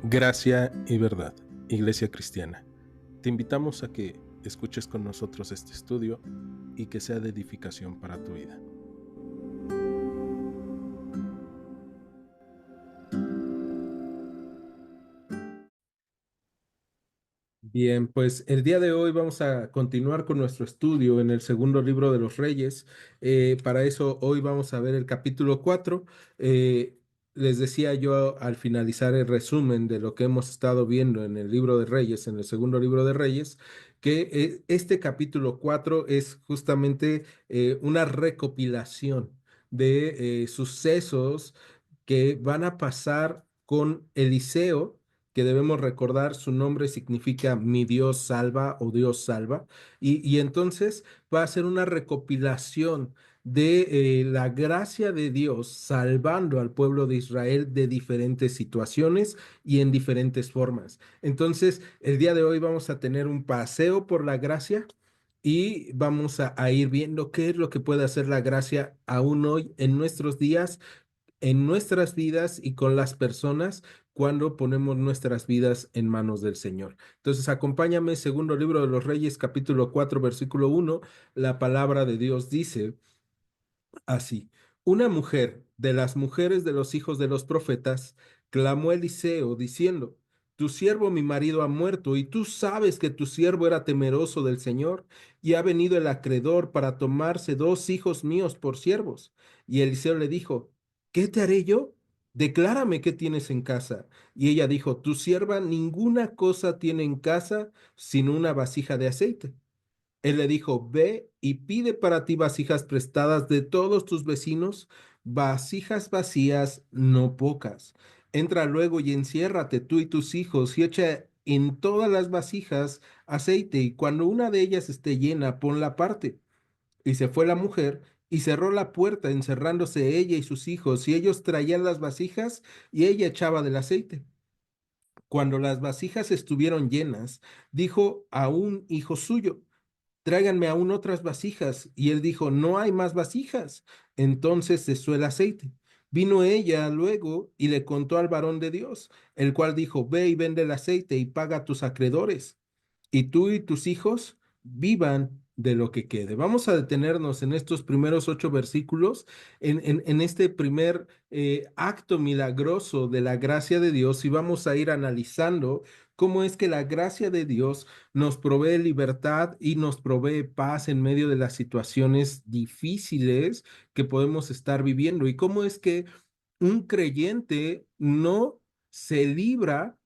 Gracia y verdad, Iglesia Cristiana. Te invitamos a que escuches con nosotros este estudio y que sea de edificación para tu vida. Bien, pues el día de hoy vamos a continuar con nuestro estudio en el segundo libro de los Reyes. Para eso hoy vamos a ver el capítulo 4. Les decía yo al finalizar el resumen de lo que hemos estado viendo en el libro de Reyes, en el segundo libro de Reyes, que este capítulo 4 es justamente una recopilación de sucesos que van a pasar con Eliseo, que debemos recordar, su nombre significa mi Dios salva o Dios salva, y entonces va a ser una recopilación de la gracia de Dios salvando al pueblo de Israel de diferentes situaciones y en diferentes formas. Entonces, el día de hoy vamos a tener un paseo por la gracia. Y vamos a ir viendo qué es lo que puede hacer la gracia aún hoy en nuestros días, en nuestras vidas y con las personas cuando ponemos nuestras vidas en manos del Señor. Entonces, acompáñame, segundo libro de los Reyes, capítulo 4 versículo 1. La palabra de Dios dice así: una mujer de las mujeres de los hijos de los profetas clamó a Eliseo diciendo: tu siervo mi marido ha muerto, y tú sabes que tu siervo era temeroso del Señor, y ha venido el acreedor para tomarse dos hijos míos por siervos. Y Eliseo le dijo: ¿qué te haré yo? Declárame qué tienes en casa. Y ella dijo: tu sierva ninguna cosa tiene en casa sino una vasija de aceite. Él le dijo: ve y pide para ti vasijas prestadas de todos tus vecinos, vasijas vacías, no pocas. Entra luego y enciérrate tú y tus hijos y echa en todas las vasijas aceite, y cuando una de ellas esté llena, ponla aparte. Y se fue la mujer y cerró la puerta, encerrándose ella y sus hijos, y ellos traían las vasijas y ella echaba del aceite. Cuando las vasijas estuvieron llenas, dijo a un hijo suyo: tráiganme aún otras vasijas. Y él dijo: no hay más vasijas. Entonces cesó el aceite. Vino ella luego y le contó al varón de Dios, el cual dijo: ve y vende el aceite y paga a tus acreedores, y tú y tus hijos vivan de lo que quede. Vamos a detenernos en estos primeros 8 versículos, en este primer acto milagroso de la gracia de Dios, y vamos a ir analizando cómo es que la gracia de Dios nos provee libertad y nos provee paz en medio de las situaciones difíciles que podemos estar viviendo, y cómo es que un creyente no se libra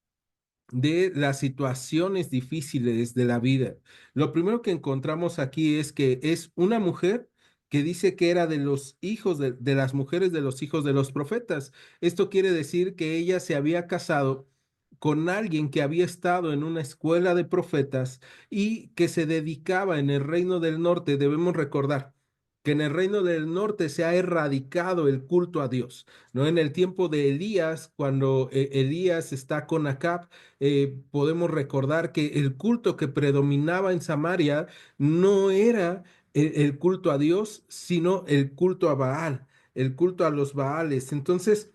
de las situaciones difíciles de la vida. Lo primero que encontramos aquí es que es una mujer que dice que era de los hijos de las mujeres de los hijos de los profetas. Esto quiere decir que ella se había casado con alguien que había estado en una escuela de profetas y que se dedicaba en el reino del norte. Debemos recordar que en el reino del norte se ha erradicado el culto a Dios, ¿no? En el tiempo de Elías, cuando Elías está con Acab, podemos recordar que el culto que predominaba en Samaria no era el culto a Dios, sino el culto a Baal, el culto a los Baales. Entonces,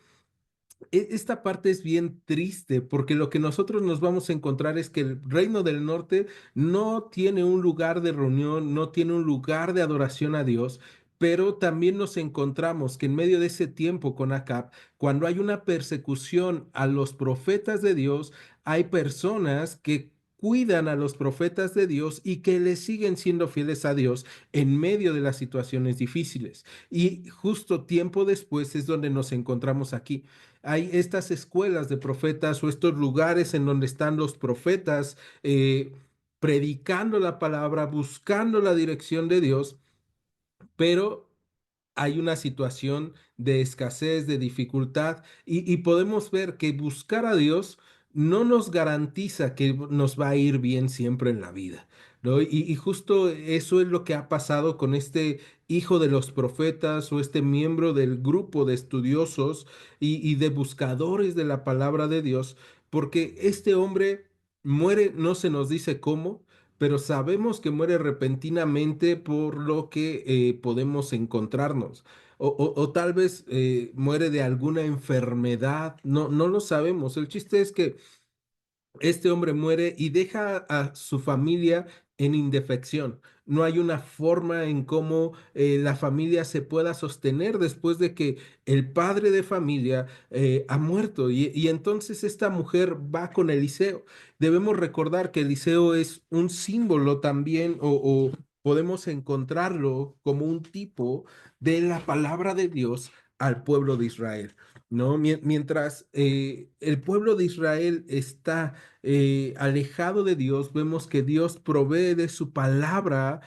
esta parte es bien triste, porque lo que nosotros nos vamos a encontrar es que el reino del norte no tiene un lugar de reunión, no tiene un lugar de adoración a Dios. Pero también nos encontramos que en medio de ese tiempo con Acab, cuando hay una persecución a los profetas de Dios, hay personas que cuidan a los profetas de Dios y que le siguen siendo fieles a Dios en medio de las situaciones difíciles. Y justo tiempo después es donde nos encontramos aquí. Hay estas escuelas de profetas o estos lugares en donde están los profetas predicando la palabra, buscando la dirección de Dios, pero hay una situación de escasez, de dificultad, y podemos ver que buscar a Dios no nos garantiza que nos va a ir bien siempre en la vida, ¿no? Y justo eso es lo que ha pasado con este hijo de los profetas o este miembro del grupo de estudiosos y de buscadores de la palabra de Dios, porque este hombre muere, no se nos dice cómo, pero sabemos que muere repentinamente por lo que podemos encontrarnos. o tal vez muere de alguna enfermedad, no, no lo sabemos. El chiste es que este hombre muere y deja a su familia en indefección. No hay una forma en cómo la familia se pueda sostener después de que el padre de familia ha muerto. Y entonces esta mujer va con Eliseo. Debemos recordar que Eliseo es un símbolo también, o podemos encontrarlo como un tipo de la palabra de Dios al pueblo de Israel. ¿No? Mientras el pueblo de Israel está alejado de Dios, vemos que Dios provee de su palabra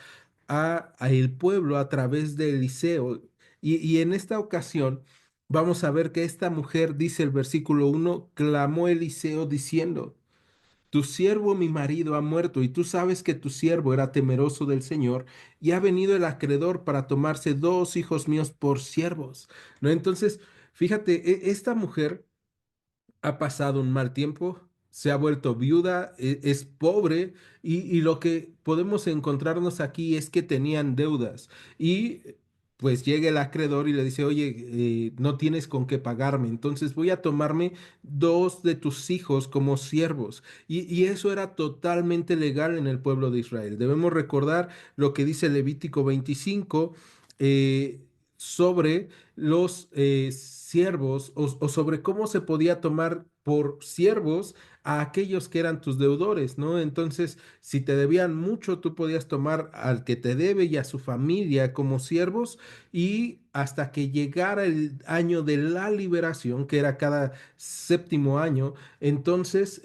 a el pueblo a través de Eliseo. Y en esta ocasión vamos a ver que esta mujer, dice el versículo 1, clamó Eliseo diciendo, tu siervo mi marido ha muerto y tú sabes que tu siervo era temeroso del Señor y ha venido el acreedor para tomarse 2 hijos míos por siervos. ¿No? Entonces, fíjate, esta mujer ha pasado un mal tiempo, se ha vuelto viuda, es pobre y lo que podemos encontrarnos aquí es que tenían deudas y pues llega el acreedor y le dice, oye, no tienes con qué pagarme, entonces voy a tomarme 2 de tus hijos como siervos. Y eso era totalmente legal en el pueblo de Israel. Debemos recordar lo que dice Levítico 25 eh, sobre los siervos o sobre cómo se podía tomar por siervos a aquellos que eran tus deudores, ¿no? Entonces, si te debían mucho, tú podías tomar al que te debe y a su familia como siervos y hasta que llegara el año de la liberación, que era cada séptimo año, entonces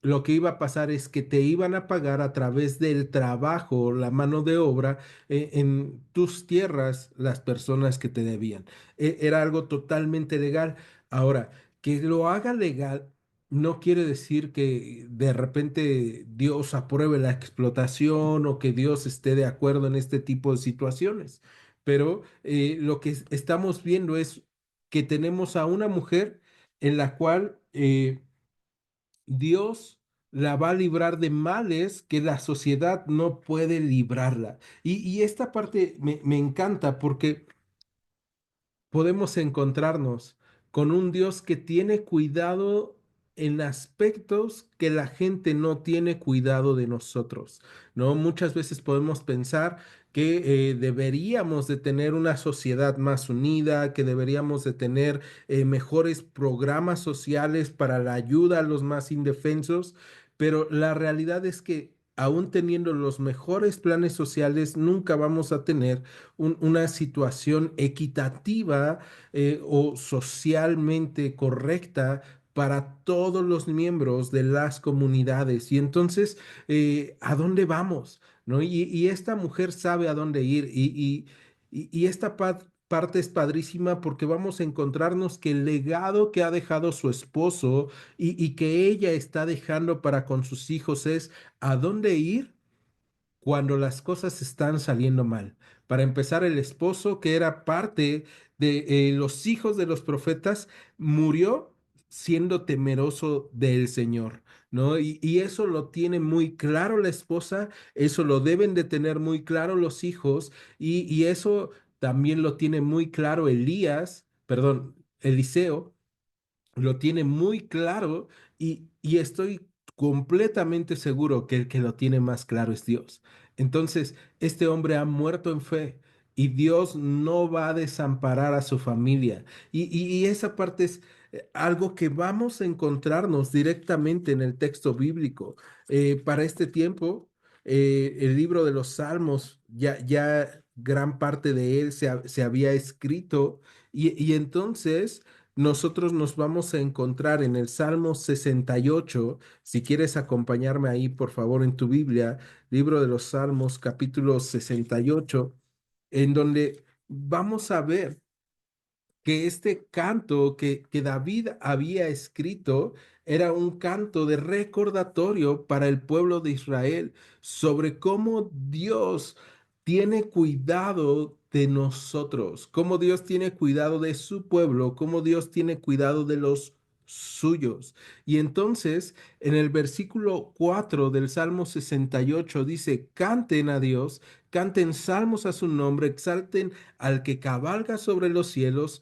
lo que iba a pasar es que te iban a pagar a través del trabajo, la mano de obra en tus tierras las personas que te debían. Era algo totalmente legal. Ahora, que lo haga legal no quiere decir que de repente Dios apruebe la explotación o que Dios esté de acuerdo en este tipo de situaciones. Pero lo que estamos viendo es que tenemos a una mujer en la cual Dios la va a librar de males que la sociedad no puede librarla. Y esta parte me encanta porque podemos encontrarnos con un Dios que tiene cuidado en aspectos que la gente no tiene cuidado de nosotros, ¿no? Muchas veces podemos pensar que deberíamos de tener una sociedad más unida, que deberíamos de tener mejores programas sociales para la ayuda a los más indefensos, pero la realidad es que aún teniendo los mejores planes sociales, nunca vamos a tener una situación equitativa o socialmente correcta para todos los miembros de las comunidades. Y entonces, ¿a dónde vamos? ¿No? Y esta mujer sabe a dónde ir y esta parte es padrísima porque vamos a encontrarnos que el legado que ha dejado su esposo y que ella está dejando para con sus hijos es a dónde ir cuando las cosas están saliendo mal. Para empezar, el esposo, que era parte de los hijos de los profetas, murió siendo temeroso del Señor, ¿no? Y eso lo tiene muy claro la esposa, eso lo deben de tener muy claro los hijos, y eso también lo tiene muy claro Elías, perdón, Eliseo lo tiene muy claro y estoy completamente seguro que el que lo tiene más claro es Dios. Entonces, este hombre ha muerto en fe y Dios no va a desamparar a su familia. Y esa parte es algo que vamos a encontrarnos directamente en el texto bíblico. Para este tiempo, el libro de los Salmos, ya gran parte de él se había escrito y entonces nosotros nos vamos a encontrar en el Salmo 68. Si quieres acompañarme ahí, por favor, en tu Biblia, libro de los Salmos, capítulo 68, en donde vamos a ver que este canto que David había escrito era un canto de recordatorio para el pueblo de Israel sobre cómo Dios tiene cuidado de nosotros, cómo Dios tiene cuidado de su pueblo, cómo Dios tiene cuidado de los suyos. Y entonces, en el versículo 4 del Salmo 68 dice, canten a Dios canten salmos a su nombre, exalten al que cabalga sobre los cielos,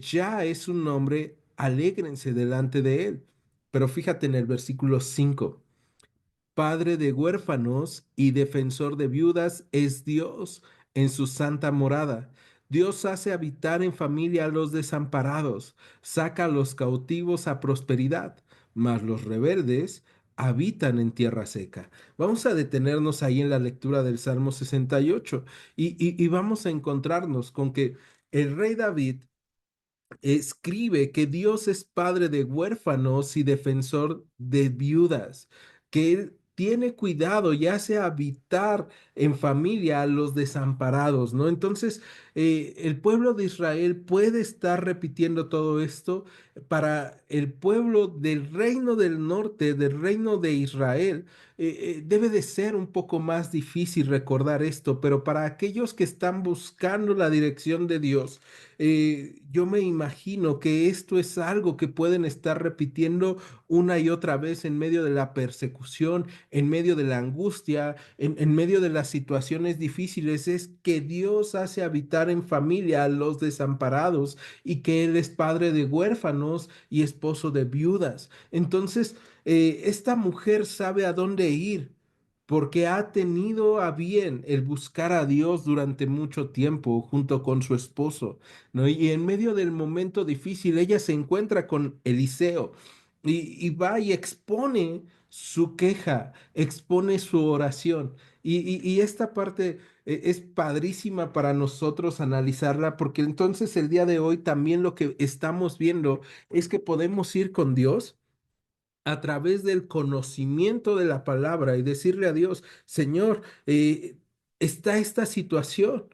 ya es un nombre, alégrense delante de él. Pero fíjate en el versículo 5. Padre de huérfanos y defensor de viudas es Dios en su santa morada. Dios hace habitar en familia a los desamparados, saca a los cautivos a prosperidad, mas los rebeldes habitan en tierra seca. Vamos a detenernos ahí en la lectura del Salmo 68 y vamos a encontrarnos con que el rey David escribe que Dios es padre de huérfanos y defensor de viudas, que Él tiene cuidado y hace habitar en familia a los desamparados, ¿no? Entonces, el pueblo de Israel puede estar repitiendo todo esto para el pueblo del reino del norte, del reino de Israel. Debe de ser un poco más difícil recordar esto, pero para aquellos que están buscando la dirección de Dios, yo me imagino que esto es algo que pueden estar repitiendo una y otra vez en medio de la persecución, en medio de la angustia, en medio de las situaciones difíciles. Es que Dios hace habitar en familia a los desamparados y que Él es padre de huérfanos y esposo de viudas. Entonces, esta mujer sabe a dónde ir, porque ha tenido a bien el buscar a Dios durante mucho tiempo junto con su esposo, ¿no? Y en medio del momento difícil, ella se encuentra con Eliseo y va y expone su queja, expone su oración. Y esta parte es padrísima para nosotros analizarla, porque entonces el día de hoy también lo que estamos viendo es que podemos ir con Dios a través del conocimiento de la palabra y decirle a Dios, Señor, está esta situación.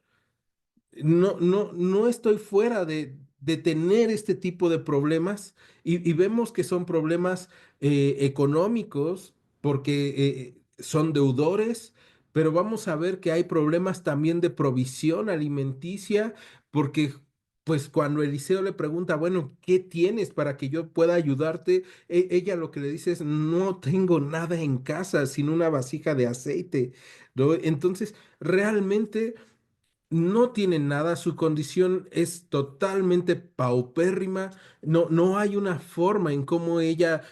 No estoy fuera de tener este tipo de problemas y vemos que son problemas económicos porque son deudores, pero vamos a ver que hay problemas también de provisión alimenticia porque pues cuando Eliseo le pregunta, bueno, ¿qué tienes para que yo pueda ayudarte? Ella lo que le dice es, no tengo nada en casa sino una vasija de aceite, ¿no? Entonces, realmente no tiene nada, su condición es totalmente paupérrima, no hay una forma en cómo ella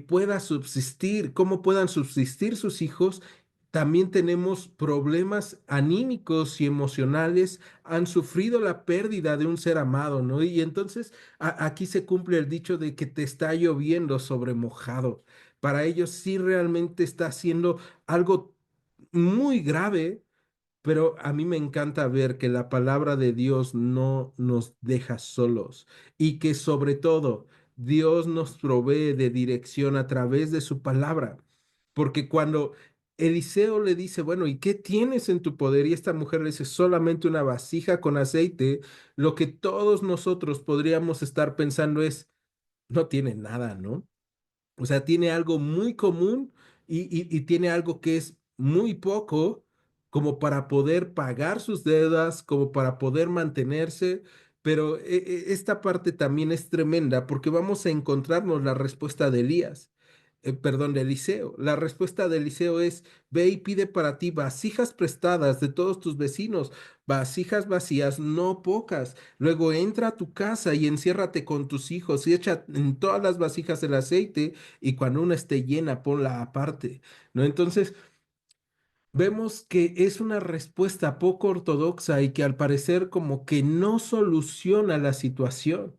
pueda subsistir, cómo puedan subsistir sus hijos. También tenemos problemas anímicos y emocionales, han sufrido la pérdida de un ser amado, ¿no? Y entonces aquí se cumple el dicho de que te está lloviendo sobre mojado. Para ellos sí realmente está haciendo algo muy grave, pero a mí me encanta ver que la palabra de Dios no nos deja solos y que sobre todo Dios nos provee de dirección a través de su palabra. Porque cuando Eliseo le dice, bueno, ¿y qué tienes en tu poder? Y esta mujer le dice, solamente una vasija con aceite, lo que todos nosotros podríamos estar pensando es, no tiene nada, ¿no? O sea, tiene algo muy común y tiene algo que es muy poco como para poder pagar sus deudas, como para poder mantenerse. Pero esta parte también es tremenda porque vamos a encontrarnos la respuesta de Elías, perdón, de Eliseo. La respuesta de Eliseo es, ve y pide para ti vasijas prestadas de todos tus vecinos, vasijas vacías, no pocas. Luego entra a tu casa y enciérrate con tus hijos y echa en todas las vasijas el aceite y cuando una esté llena, ponla aparte, ¿no? Entonces, vemos que es una respuesta poco ortodoxa y que al parecer como que no soluciona la situación.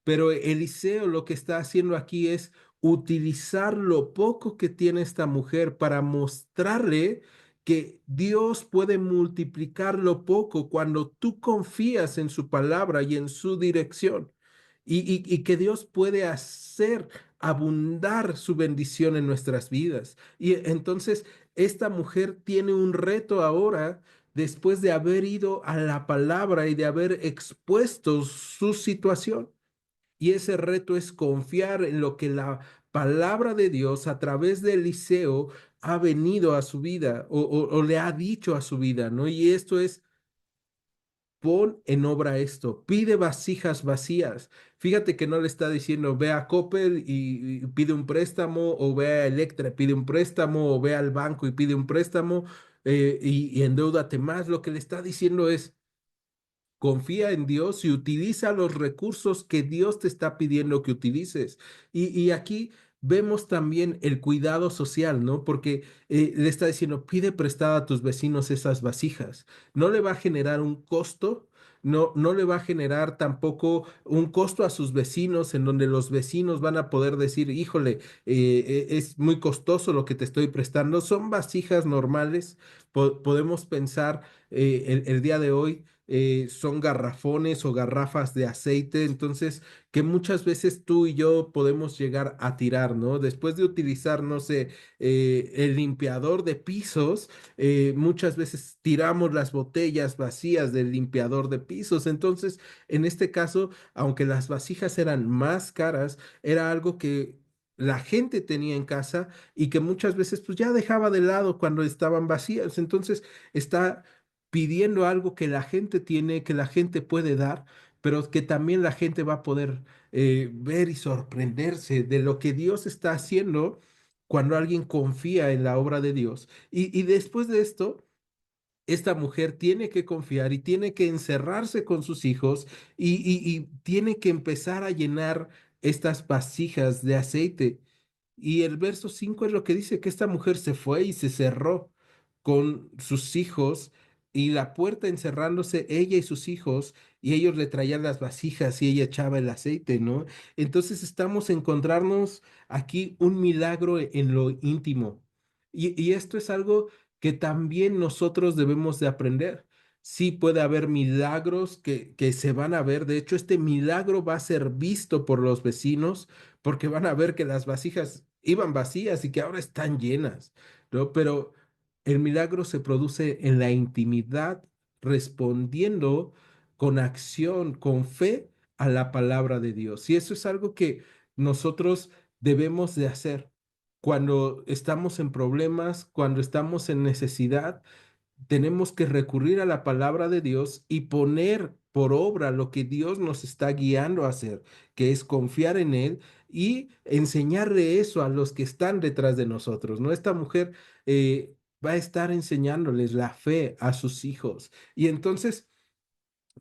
Pero Eliseo lo que está haciendo aquí es utilizar lo poco que tiene esta mujer para mostrarle que Dios puede multiplicar lo poco cuando tú confías en su palabra y en su dirección. Y que Dios puede hacer abundar su bendición en nuestras vidas. Y entonces esta mujer tiene un reto ahora después de haber ido a la palabra y de haber expuesto su situación. Y ese reto es confiar en lo que la palabra de Dios a través de Eliseo ha venido a su vida o le ha dicho a su vida, ¿no? Y esto es, pon en obra esto, pide vasijas vacías. Fíjate que no le está diciendo, ve a Coppel y pide un préstamo, o ve a Electra y pide un préstamo, o ve al banco y pide un préstamo. y endeúdate más. Lo que le está diciendo es, confía en Dios y utiliza los recursos que Dios te está pidiendo que utilices. Y aquí vemos también el cuidado social, ¿no? Porque le está diciendo, pide prestada a tus vecinos esas vasijas. No le va a generar un costo. No le va a generar tampoco un costo a sus vecinos en donde los vecinos van a poder decir, híjole, es muy costoso lo que te estoy prestando. Son vasijas normales. Podemos pensar el día de hoy son garrafones o garrafas de aceite, entonces que muchas veces tú y yo podemos llegar a tirar, ¿no? Después de utilizar, no sé, el limpiador de pisos, muchas veces tiramos las botellas vacías del limpiador de pisos, entonces en este caso, aunque las vasijas eran más caras, era algo que la gente tenía en casa y que muchas veces pues ya dejaba de lado cuando estaban vacías. Entonces está pidiendo algo que la gente tiene, que la gente puede dar, pero que también la gente va a poder ver y sorprenderse de lo que Dios está haciendo cuando alguien confía en la obra de Dios. Y después de esto, esta mujer tiene que confiar y tiene que encerrarse con sus hijos y tiene que empezar a llenar estas vasijas de aceite. Y el verso 5 es lo que dice que esta mujer se fue y se cerró con sus hijos y la puerta encerrándose ella y sus hijos y ellos le traían las vasijas y ella echaba el aceite, ¿no? Entonces estamos encontrarnos aquí un milagro en lo íntimo. Y esto es algo que también nosotros debemos de aprender. Sí puede haber milagros que se van a ver. De hecho, este milagro va a ser visto por los vecinos porque van a ver que las vasijas iban vacías y que ahora están llenas, ¿no? Pero el milagro se produce en la intimidad, respondiendo con acción, con fe a la palabra de Dios. Y eso es algo que nosotros debemos de hacer cuando estamos en problemas, cuando estamos en necesidad. Tenemos que recurrir a la palabra de Dios y poner por obra lo que Dios nos está guiando a hacer, que es confiar en Él y enseñarle eso a los que están detrás de nosotros, ¿no? Esta mujer va a estar enseñándoles la fe a sus hijos. Y entonces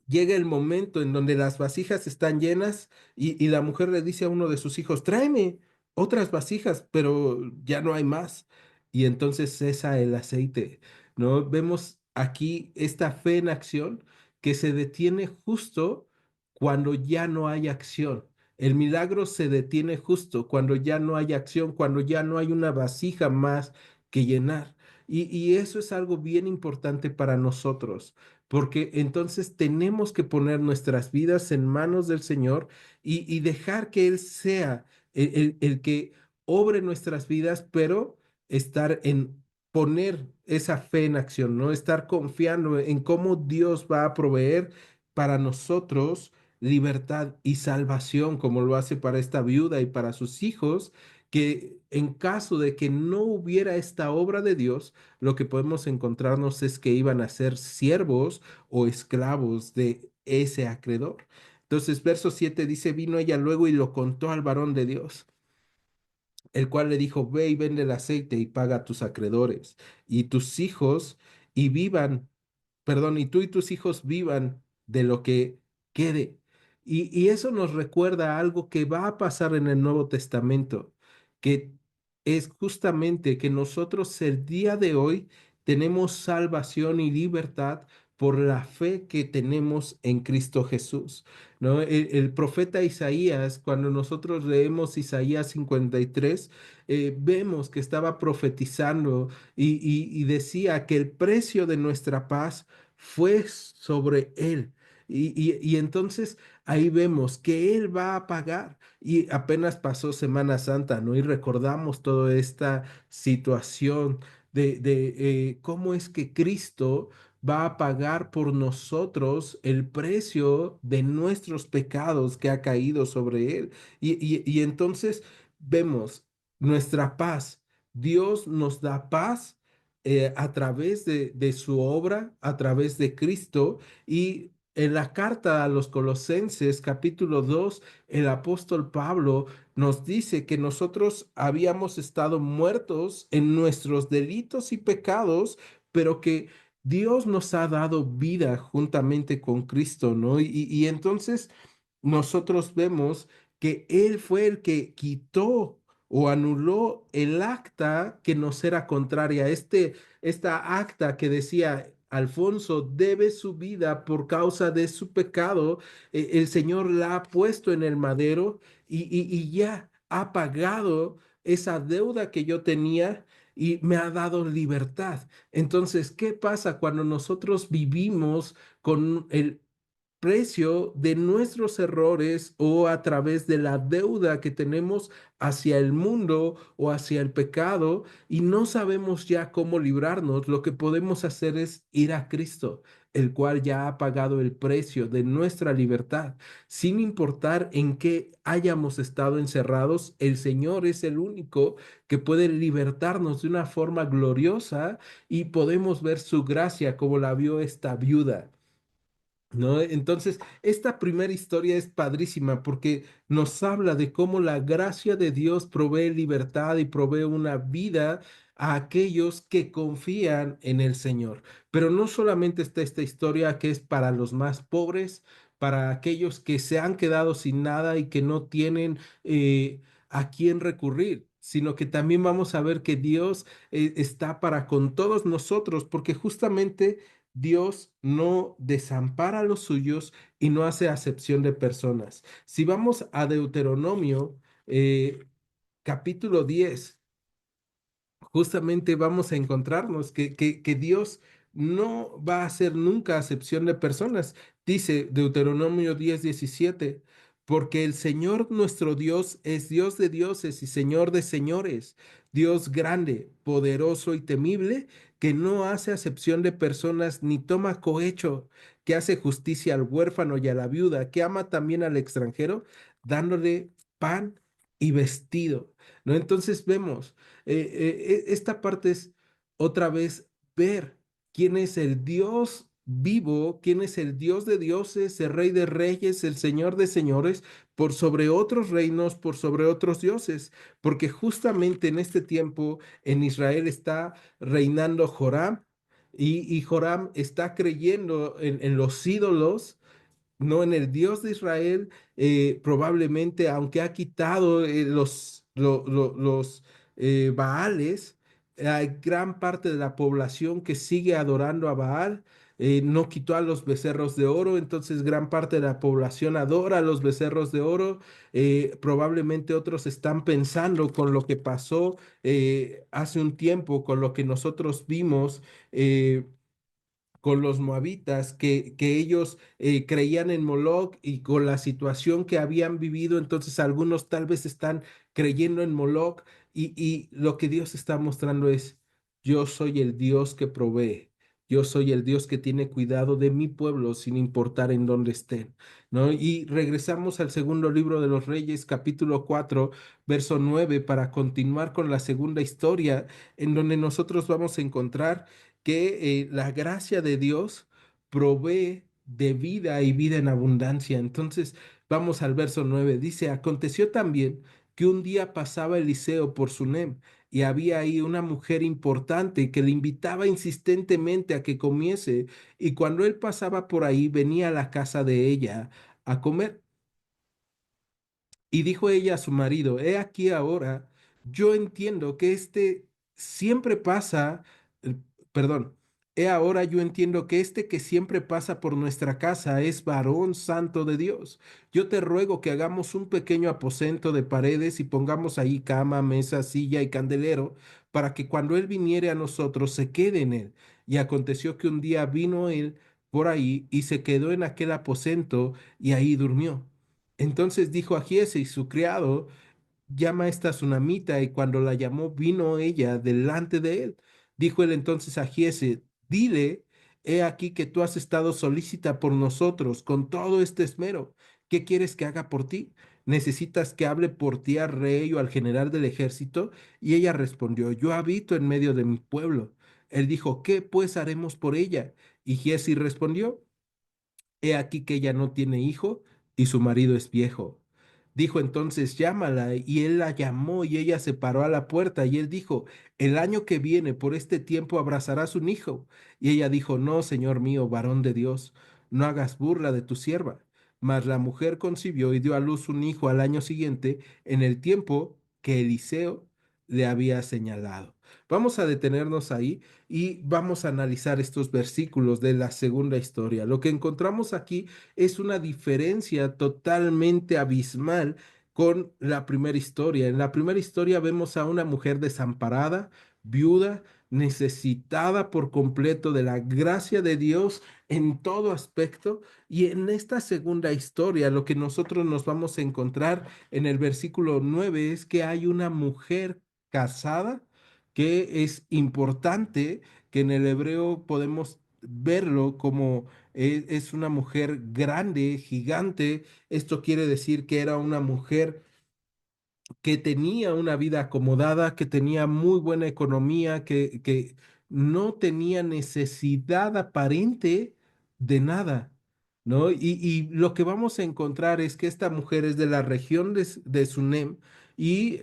llega el momento en donde las vasijas están llenas y la mujer le dice a uno de sus hijos, tráeme otras vasijas, pero ya no hay más. Y entonces cesa el aceite, ¿no? Vemos aquí esta fe en acción que se detiene justo cuando ya no hay acción. El milagro se detiene justo cuando ya no hay acción, cuando ya no hay una vasija más que llenar. Y eso es algo bien importante para nosotros porque entonces tenemos que poner nuestras vidas en manos del Señor y dejar que Él sea el que obre nuestras vidas, pero estar en poner esa fe en acción, ¿no? Estar confiando en cómo Dios va a proveer para nosotros libertad y salvación, como lo hace para esta viuda y para sus hijos, que en caso de que no hubiera esta obra de Dios, lo que podemos encontrarnos es que iban a ser siervos o esclavos de ese acreedor. Entonces, verso 7 dice, vino ella luego y lo contó al varón de Dios, el cual le dijo, ve y vende el aceite y paga a tus acreedores y tus hijos y vivan, perdón, y tú y tus hijos vivan de lo que quede. Y eso nos recuerda algo que va a pasar en el Nuevo Testamento, que es justamente que nosotros el día de hoy tenemos salvación y libertad por la fe que tenemos en Cristo Jesús, ¿no? El profeta Isaías, cuando nosotros leemos Isaías 53, vemos que estaba profetizando y decía que el precio de nuestra paz fue sobre él. Y entonces ahí vemos que Él va a pagar. Y apenas pasó Semana Santa, ¿no? Y recordamos toda esta situación de cómo es que Cristo va a pagar por nosotros el precio de nuestros pecados que ha caído sobre Él. Y entonces vemos nuestra paz. Dios nos da paz a través de su obra, a través de Cristo. Y en la carta a los Colosenses, capítulo 2, el apóstol Pablo nos dice que nosotros habíamos estado muertos en nuestros delitos y pecados pero que Dios nos ha dado vida juntamente con Cristo, ¿no? Y entonces nosotros vemos que Él fue el que quitó o anuló el acta que nos era contraria. Esta acta que decía, Alfonso debe su vida por causa de su pecado, el Señor la ha puesto en el madero y ya ha pagado esa deuda que yo tenía y me ha dado libertad. Entonces, ¿qué pasa cuando nosotros vivimos con el precio de nuestros errores o a través de la deuda que tenemos hacia el mundo o hacia el pecado y no sabemos ya cómo librarnos? Lo que podemos hacer es ir a Cristo, el cual ya ha pagado el precio de nuestra libertad. Sin importar en qué hayamos estado encerrados, el Señor es el único que puede libertarnos de una forma gloriosa y podemos ver su gracia como la vio esta viuda. ¿No? Entonces, esta primera historia es padrísima porque nos habla de cómo la gracia de Dios provee libertad y provee una vida a aquellos que confían en el Señor. Pero no solamente está esta historia que es para los más pobres, para aquellos que se han quedado sin nada y que no tienen a quién recurrir, sino que también vamos a ver que Dios está para con todos nosotros, porque justamente Dios no desampara a los suyos y no hace acepción de personas. Si vamos a Deuteronomio, capítulo 10, justamente vamos a encontrarnos que Dios no va a hacer nunca acepción de personas. Dice Deuteronomio 10:17, porque el Señor nuestro Dios es Dios de dioses y Señor de señores, Dios grande, poderoso y temible, que no hace acepción de personas ni toma cohecho, que hace justicia al huérfano y a la viuda, que ama también al extranjero, dándole pan y vestido. ¿No? Entonces vemos esta parte es otra vez ver quién es el Dios vivo, quién es el Dios de dioses, el Rey de reyes, el Señor de señores, por sobre otros reinos, por sobre otros dioses, porque justamente en este tiempo en Israel está reinando Joram y Joram está creyendo en los ídolos, no en el Dios de Israel. Probablemente, aunque ha quitado los Baales, hay gran parte de la población que sigue adorando a Baal. No quitó a los becerros de oro, entonces gran parte de la población adora a los becerros de oro. Probablemente otros están pensando con lo que pasó hace un tiempo, con lo que nosotros vimos. Con los moabitas, que ellos creían en Moloc y con la situación que habían vivido, entonces algunos tal vez están creyendo en Moloc y lo que Dios está mostrando es, yo soy el Dios que provee. Yo soy el Dios que tiene cuidado de mi pueblo sin importar en dónde estén, ¿no? Y regresamos al segundo libro de los Reyes, capítulo 4 verso 9 para continuar con la segunda historia, en donde nosotros vamos a encontrar que la gracia de Dios provee de vida y vida en abundancia. Entonces, vamos al verso 9. Dice, aconteció también que un día pasaba Eliseo por Sunem y había ahí una mujer importante que le invitaba insistentemente a que comiese, y cuando él pasaba por ahí venía a la casa de ella a comer. Y dijo ella a su marido, he aquí ahora, yo entiendo que este siempre pasa, eh, perdón, he ahora yo entiendo que este que siempre pasa por nuestra casa es varón santo de Dios. Yo te ruego que hagamos un pequeño aposento de paredes y pongamos ahí cama, mesa, silla y candelero, para que cuando él viniere a nosotros se quede en él. Y aconteció que un día vino él por ahí y se quedó en aquel aposento y ahí durmió. Entonces dijo a Giese y su criado, llama a esta tsunamita, y cuando la llamó, vino ella delante de él. Dijo él entonces a Giese, dile, he aquí que tú has estado solícita por nosotros con todo este esmero. ¿Qué quieres que haga por ti? ¿Necesitas que hable por ti al rey o al general del ejército? Y ella respondió, yo habito en medio de mi pueblo. Él dijo, ¿qué pues haremos por ella? Y Giesi respondió, he aquí que ella no tiene hijo y su marido es viejo. Dijo entonces, llámala, y él la llamó y ella se paró a la puerta y él dijo, el año que viene por este tiempo abrazarás un hijo. Y ella dijo, no, señor mío, varón de Dios, no hagas burla de tu sierva. Mas la mujer concibió y dio a luz un hijo al año siguiente, en el tiempo que Eliseo le había señalado. Vamos a detenernos ahí y vamos a analizar estos versículos de la segunda historia. Lo que encontramos aquí es una diferencia totalmente abismal con la primera historia. En la primera historia vemos a una mujer desamparada, viuda, necesitada por completo de la gracia de Dios en todo aspecto. Y en esta segunda historia, lo que nosotros nos vamos a encontrar en el versículo 9 es que hay una mujer casada que es importante, que en el hebreo podemos verlo como es una mujer grande, gigante. Esto quiere decir que era una mujer que tenía una vida acomodada, que tenía muy buena economía, que no tenía necesidad aparente de nada, ¿no? Y lo que vamos a encontrar es que esta mujer es de la región de Sunem y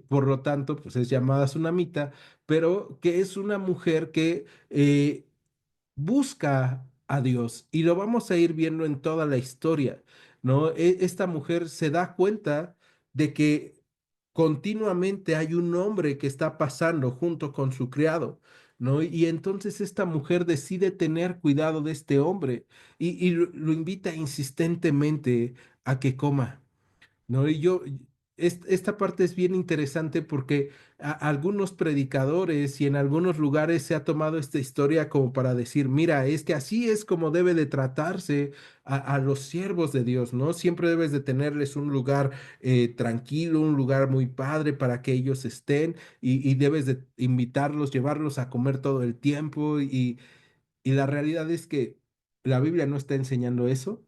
por lo tanto, pues es llamada Sunamita, pero que es una mujer que busca a Dios y lo vamos a ir viendo en toda la historia, ¿no? Esta mujer se da cuenta de que continuamente hay un hombre que está pasando junto con su criado, ¿no? Y entonces esta mujer decide tener cuidado de este hombre y lo invita insistentemente a que coma. ¿No? Esta parte es bien interesante porque algunos predicadores y en algunos lugares se ha tomado esta historia como para decir, mira, es que así es como debe de tratarse a los siervos de Dios, ¿no? Siempre debes de tenerles un lugar tranquilo, un lugar muy padre para que ellos estén y debes de invitarlos, llevarlos a comer todo el tiempo y la realidad es que la Biblia no está enseñando eso.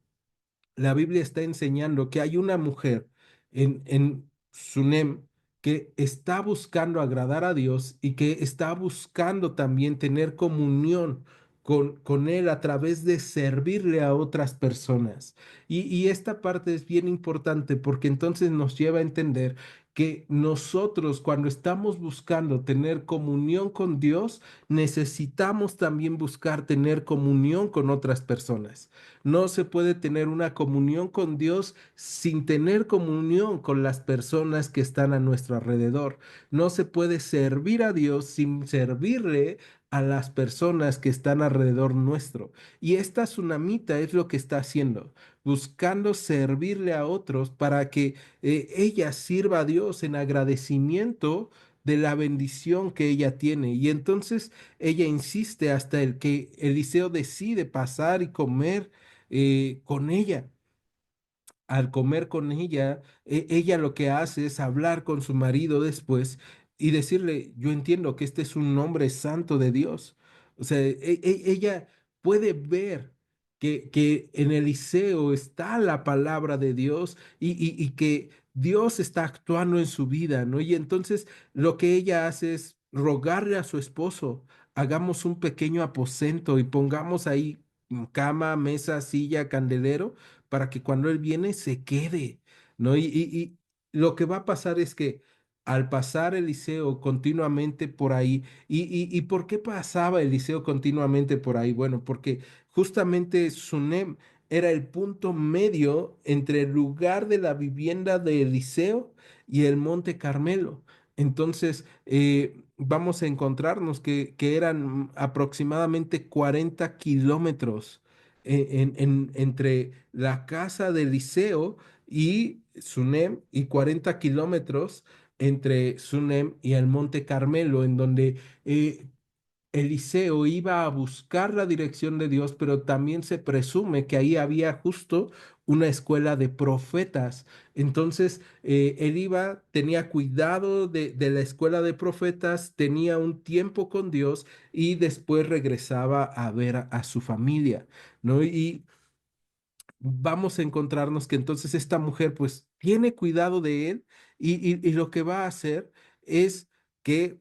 La Biblia está enseñando que hay una mujer en Sunem que está buscando agradar a Dios y que está buscando también tener comunión con Él a través de servirle a otras personas. Y esta parte es bien importante porque entonces nos lleva a entender que nosotros cuando estamos buscando tener comunión con Dios, necesitamos también buscar tener comunión con otras personas. No se puede tener una comunión con Dios sin tener comunión con las personas que están a nuestro alrededor. No se puede servir a Dios sin servirle a las personas que están alrededor nuestro. Y esta tsunamita es lo que está haciendo, buscando servirle a otros para que ella sirva a Dios en agradecimiento de la bendición que ella tiene. Y entonces ella insiste hasta el que Eliseo decide pasar y comer con ella. Al comer con ella, ella lo que hace es hablar con su marido después y decirle, yo entiendo que este es un nombre santo de Dios. O sea, ella puede ver que en Eliseo está la palabra de Dios y que Dios está actuando en su vida, ¿no? Y entonces lo que ella hace es rogarle a su esposo, hagamos un pequeño aposento y pongamos ahí cama, mesa, silla, candelero para que cuando él viene se quede, ¿no? Y lo que va a pasar es que al pasar Eliseo continuamente por ahí, ¿y por qué pasaba Eliseo continuamente por ahí? Bueno, porque justamente Sunem era el punto medio entre el lugar de la vivienda de Eliseo y el Monte Carmelo. Entonces, vamos a encontrarnos que eran aproximadamente 40 kilómetros entre la casa de Eliseo y Sunem y 40 kilómetros entre Sunem y el Monte Carmelo, en donde Eliseo iba a buscar la dirección de Dios, pero también se presume que ahí había justo una escuela de profetas. Entonces, él iba, tenía cuidado de la escuela de profetas, tenía un tiempo con Dios y después regresaba a ver a su familia, ¿no? Y vamos a encontrarnos que entonces esta mujer pues tiene cuidado de él y lo que va a hacer es que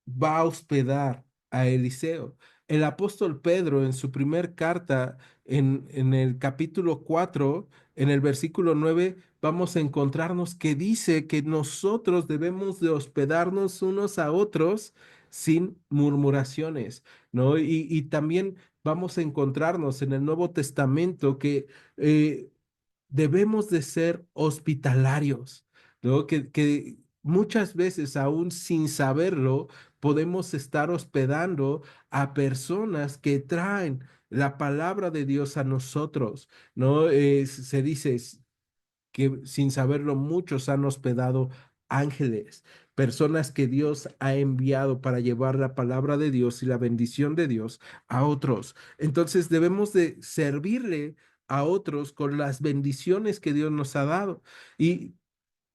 va a hospedar a Eliseo. El apóstol Pedro en su primer carta, en el capítulo 4, en el versículo 9, vamos a encontrarnos que dice que nosotros debemos de hospedarnos unos a otros sin murmuraciones, ¿no? Y también vamos a encontrarnos en el Nuevo Testamento que debemos de ser hospitalarios, ¿no? Que muchas veces, aún sin saberlo, podemos estar hospedando a personas que traen la palabra de Dios a nosotros, ¿no? Se dice que sin saberlo muchos han hospedado ángeles, personas que Dios ha enviado para llevar la palabra de Dios y la bendición de Dios a otros. Entonces debemos de servirle a otros con las bendiciones que Dios nos ha dado. Y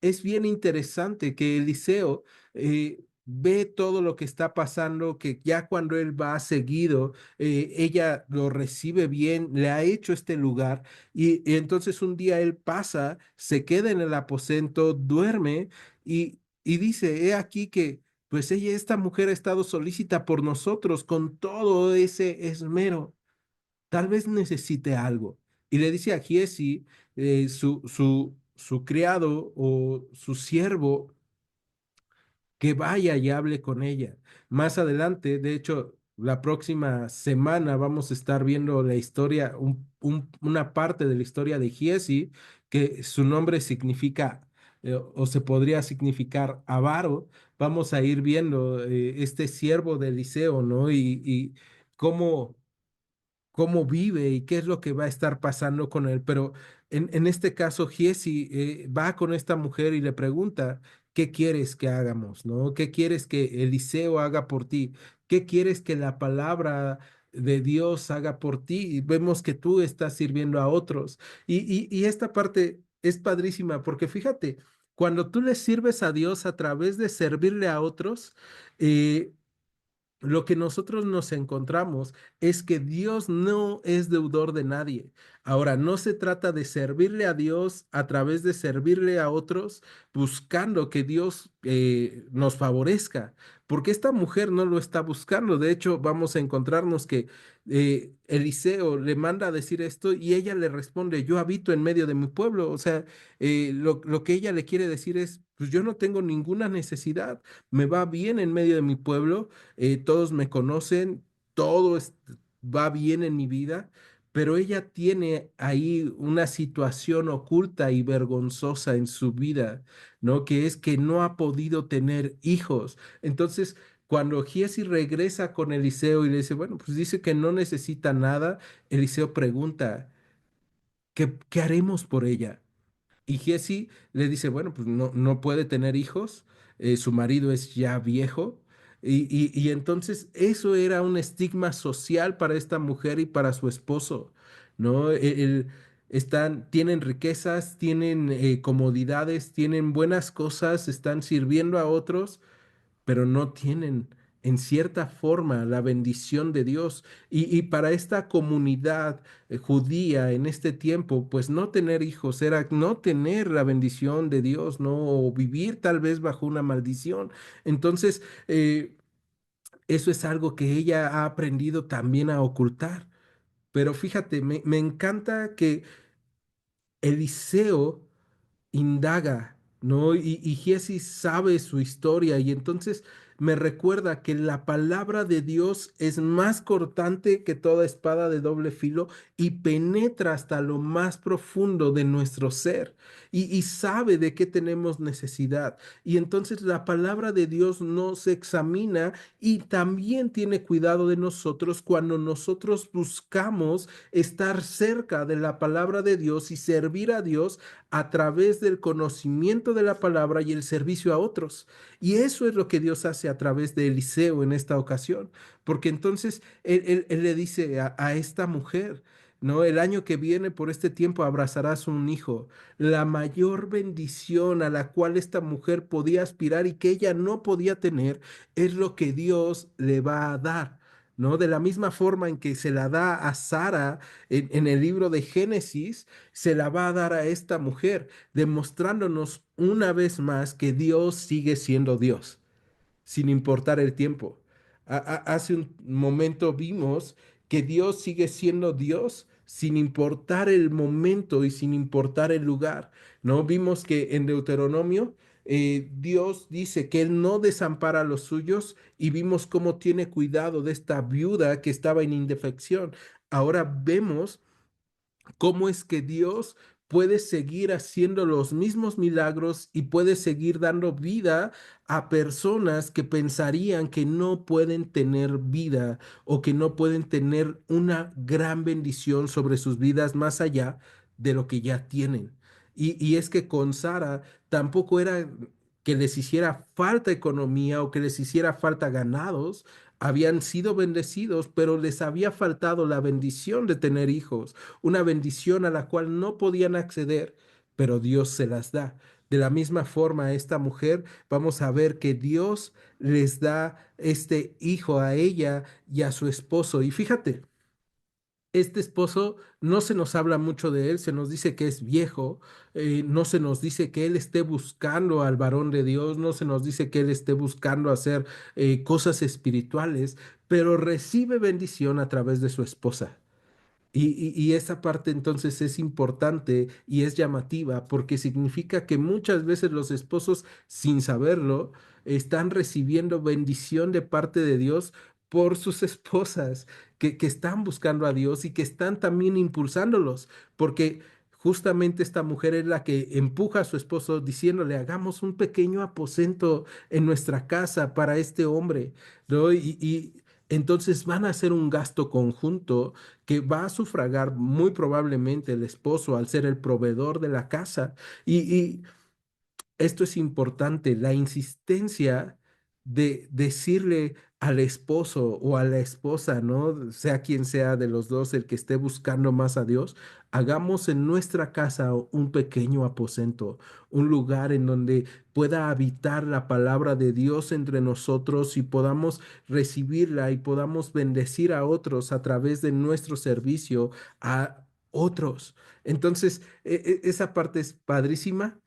es bien interesante que Eliseo ve todo lo que está pasando, que ya cuando él va seguido, ella lo recibe bien, le ha hecho este lugar y entonces un día él pasa, se queda en el aposento, duerme y dice, he aquí que pues ella, esta mujer ha estado solícita por nosotros con todo ese esmero, tal vez necesite algo. Y le dice a Giesi, su criado o su siervo, que vaya y hable con ella. Más adelante, de hecho, la próxima semana vamos a estar viendo la historia, una parte de la historia de Giesi, que su nombre significa, o se podría significar avaro. Vamos a ir viendo este siervo de Eliseo, ¿no? Y cómo vive y qué es lo que va a estar pasando con él. Pero en este caso, Giesi va con esta mujer y le pregunta, ¿qué quieres que hagamos? ¿No? ¿Qué quieres que Eliseo haga por ti? ¿Qué quieres que la palabra de Dios haga por ti? Y vemos que tú estás sirviendo a otros. Y esta parte es padrísima porque fíjate, cuando tú le sirves a Dios a través de servirle a otros, lo que nosotros nos encontramos es que Dios no es deudor de nadie. Ahora, no se trata de servirle a Dios a través de servirle a otros, buscando que Dios nos favorezca, porque esta mujer no lo está buscando. De hecho, vamos a encontrarnos que Eliseo le manda a decir esto y ella le responde, yo habito en medio de mi pueblo. O sea, lo que ella le quiere decir es, pues yo no tengo ninguna necesidad, me va bien en medio de mi pueblo, todos me conocen, todo va bien en mi vida, pero ella tiene ahí una situación oculta y vergonzosa en su vida, ¿no? Que es que no ha podido tener hijos. Entonces, cuando Giesi regresa con Eliseo y le dice, bueno, pues dice que no necesita nada, Eliseo pregunta, ¿qué haremos por ella? Y Giesi le dice, bueno, pues no puede tener hijos, su marido es ya viejo, y entonces eso era un estigma social para esta mujer y para su esposo, ¿no? Tienen riquezas, tienen comodidades, tienen buenas cosas, están sirviendo a otros, pero no tienen en cierta forma la bendición de Dios. Y para esta comunidad judía en este tiempo, pues no tener hijos era no tener la bendición de Dios, ¿no? O vivir tal vez bajo una maldición. Entonces, eso es algo que ella ha aprendido también a ocultar. Pero fíjate, me encanta que Eliseo indaga, ¿no? Y Giesi sabe su historia y entonces me recuerda que la palabra de Dios es más cortante que toda espada de doble filo y penetra hasta lo más profundo de nuestro ser y sabe de qué tenemos necesidad. Y entonces la palabra de Dios nos examina y también tiene cuidado de nosotros cuando nosotros buscamos estar cerca de la palabra de Dios y servir a Dios a través del conocimiento de la palabra y el servicio a otros. Y eso es lo que Dios hace a través de Eliseo en esta ocasión, porque entonces él le dice a esta mujer, ¿no? El año que viene por este tiempo abrazarás un hijo. La mayor bendición a la cual esta mujer podía aspirar y que ella no podía tener es lo que Dios le va a dar. ¿No? De la misma forma en que se la da a Sara en el libro de Génesis, se la va a dar a esta mujer, demostrándonos una vez más que Dios sigue siendo Dios, sin importar el tiempo. Hace un momento vimos que Dios sigue siendo Dios sin importar el momento y sin importar el lugar, ¿no? Vimos que en Deuteronomio Dios dice que Él no desampara a los suyos y vimos cómo tiene cuidado de esta viuda que estaba en indefección. Ahora vemos cómo es que Dios puede seguir haciendo los mismos milagros y puede seguir dando vida a personas que pensarían que no pueden tener vida o que no pueden tener una gran bendición sobre sus vidas más allá de lo que ya tienen. Y es que con Sara tampoco era que les hiciera falta economía o que les hiciera falta ganados. Habían sido bendecidos, pero les había faltado la bendición de tener hijos, una bendición a la cual no podían acceder, pero Dios se las da. De la misma forma, a esta mujer vamos a ver que Dios les da este hijo a ella y a su esposo. Y fíjate, este esposo no se nos habla mucho de él, se nos dice que es viejo, no se nos dice que él esté buscando al varón de Dios, no se nos dice que él esté buscando hacer cosas espirituales, pero recibe bendición a través de su esposa. Y esa parte entonces es importante y es llamativa porque significa que muchas veces los esposos, sin saberlo, están recibiendo bendición de parte de Dios por sus esposas, que están buscando a Dios y que están también impulsándolos, porque justamente esta mujer es la que empuja a su esposo diciéndole, hagamos un pequeño aposento en nuestra casa para este hombre, ¿no? Y entonces van a hacer un gasto conjunto que va a sufragar muy probablemente el esposo al ser el proveedor de la casa. Y esto es importante, la insistencia de decirle al esposo o a la esposa, ¿no? Sea quien sea de los dos el que esté buscando más a Dios, hagamos en nuestra casa un pequeño aposento, un lugar en donde pueda habitar la palabra de Dios entre nosotros y podamos recibirla y podamos bendecir a otros a través de nuestro servicio a otros. Entonces, esa parte es padrísima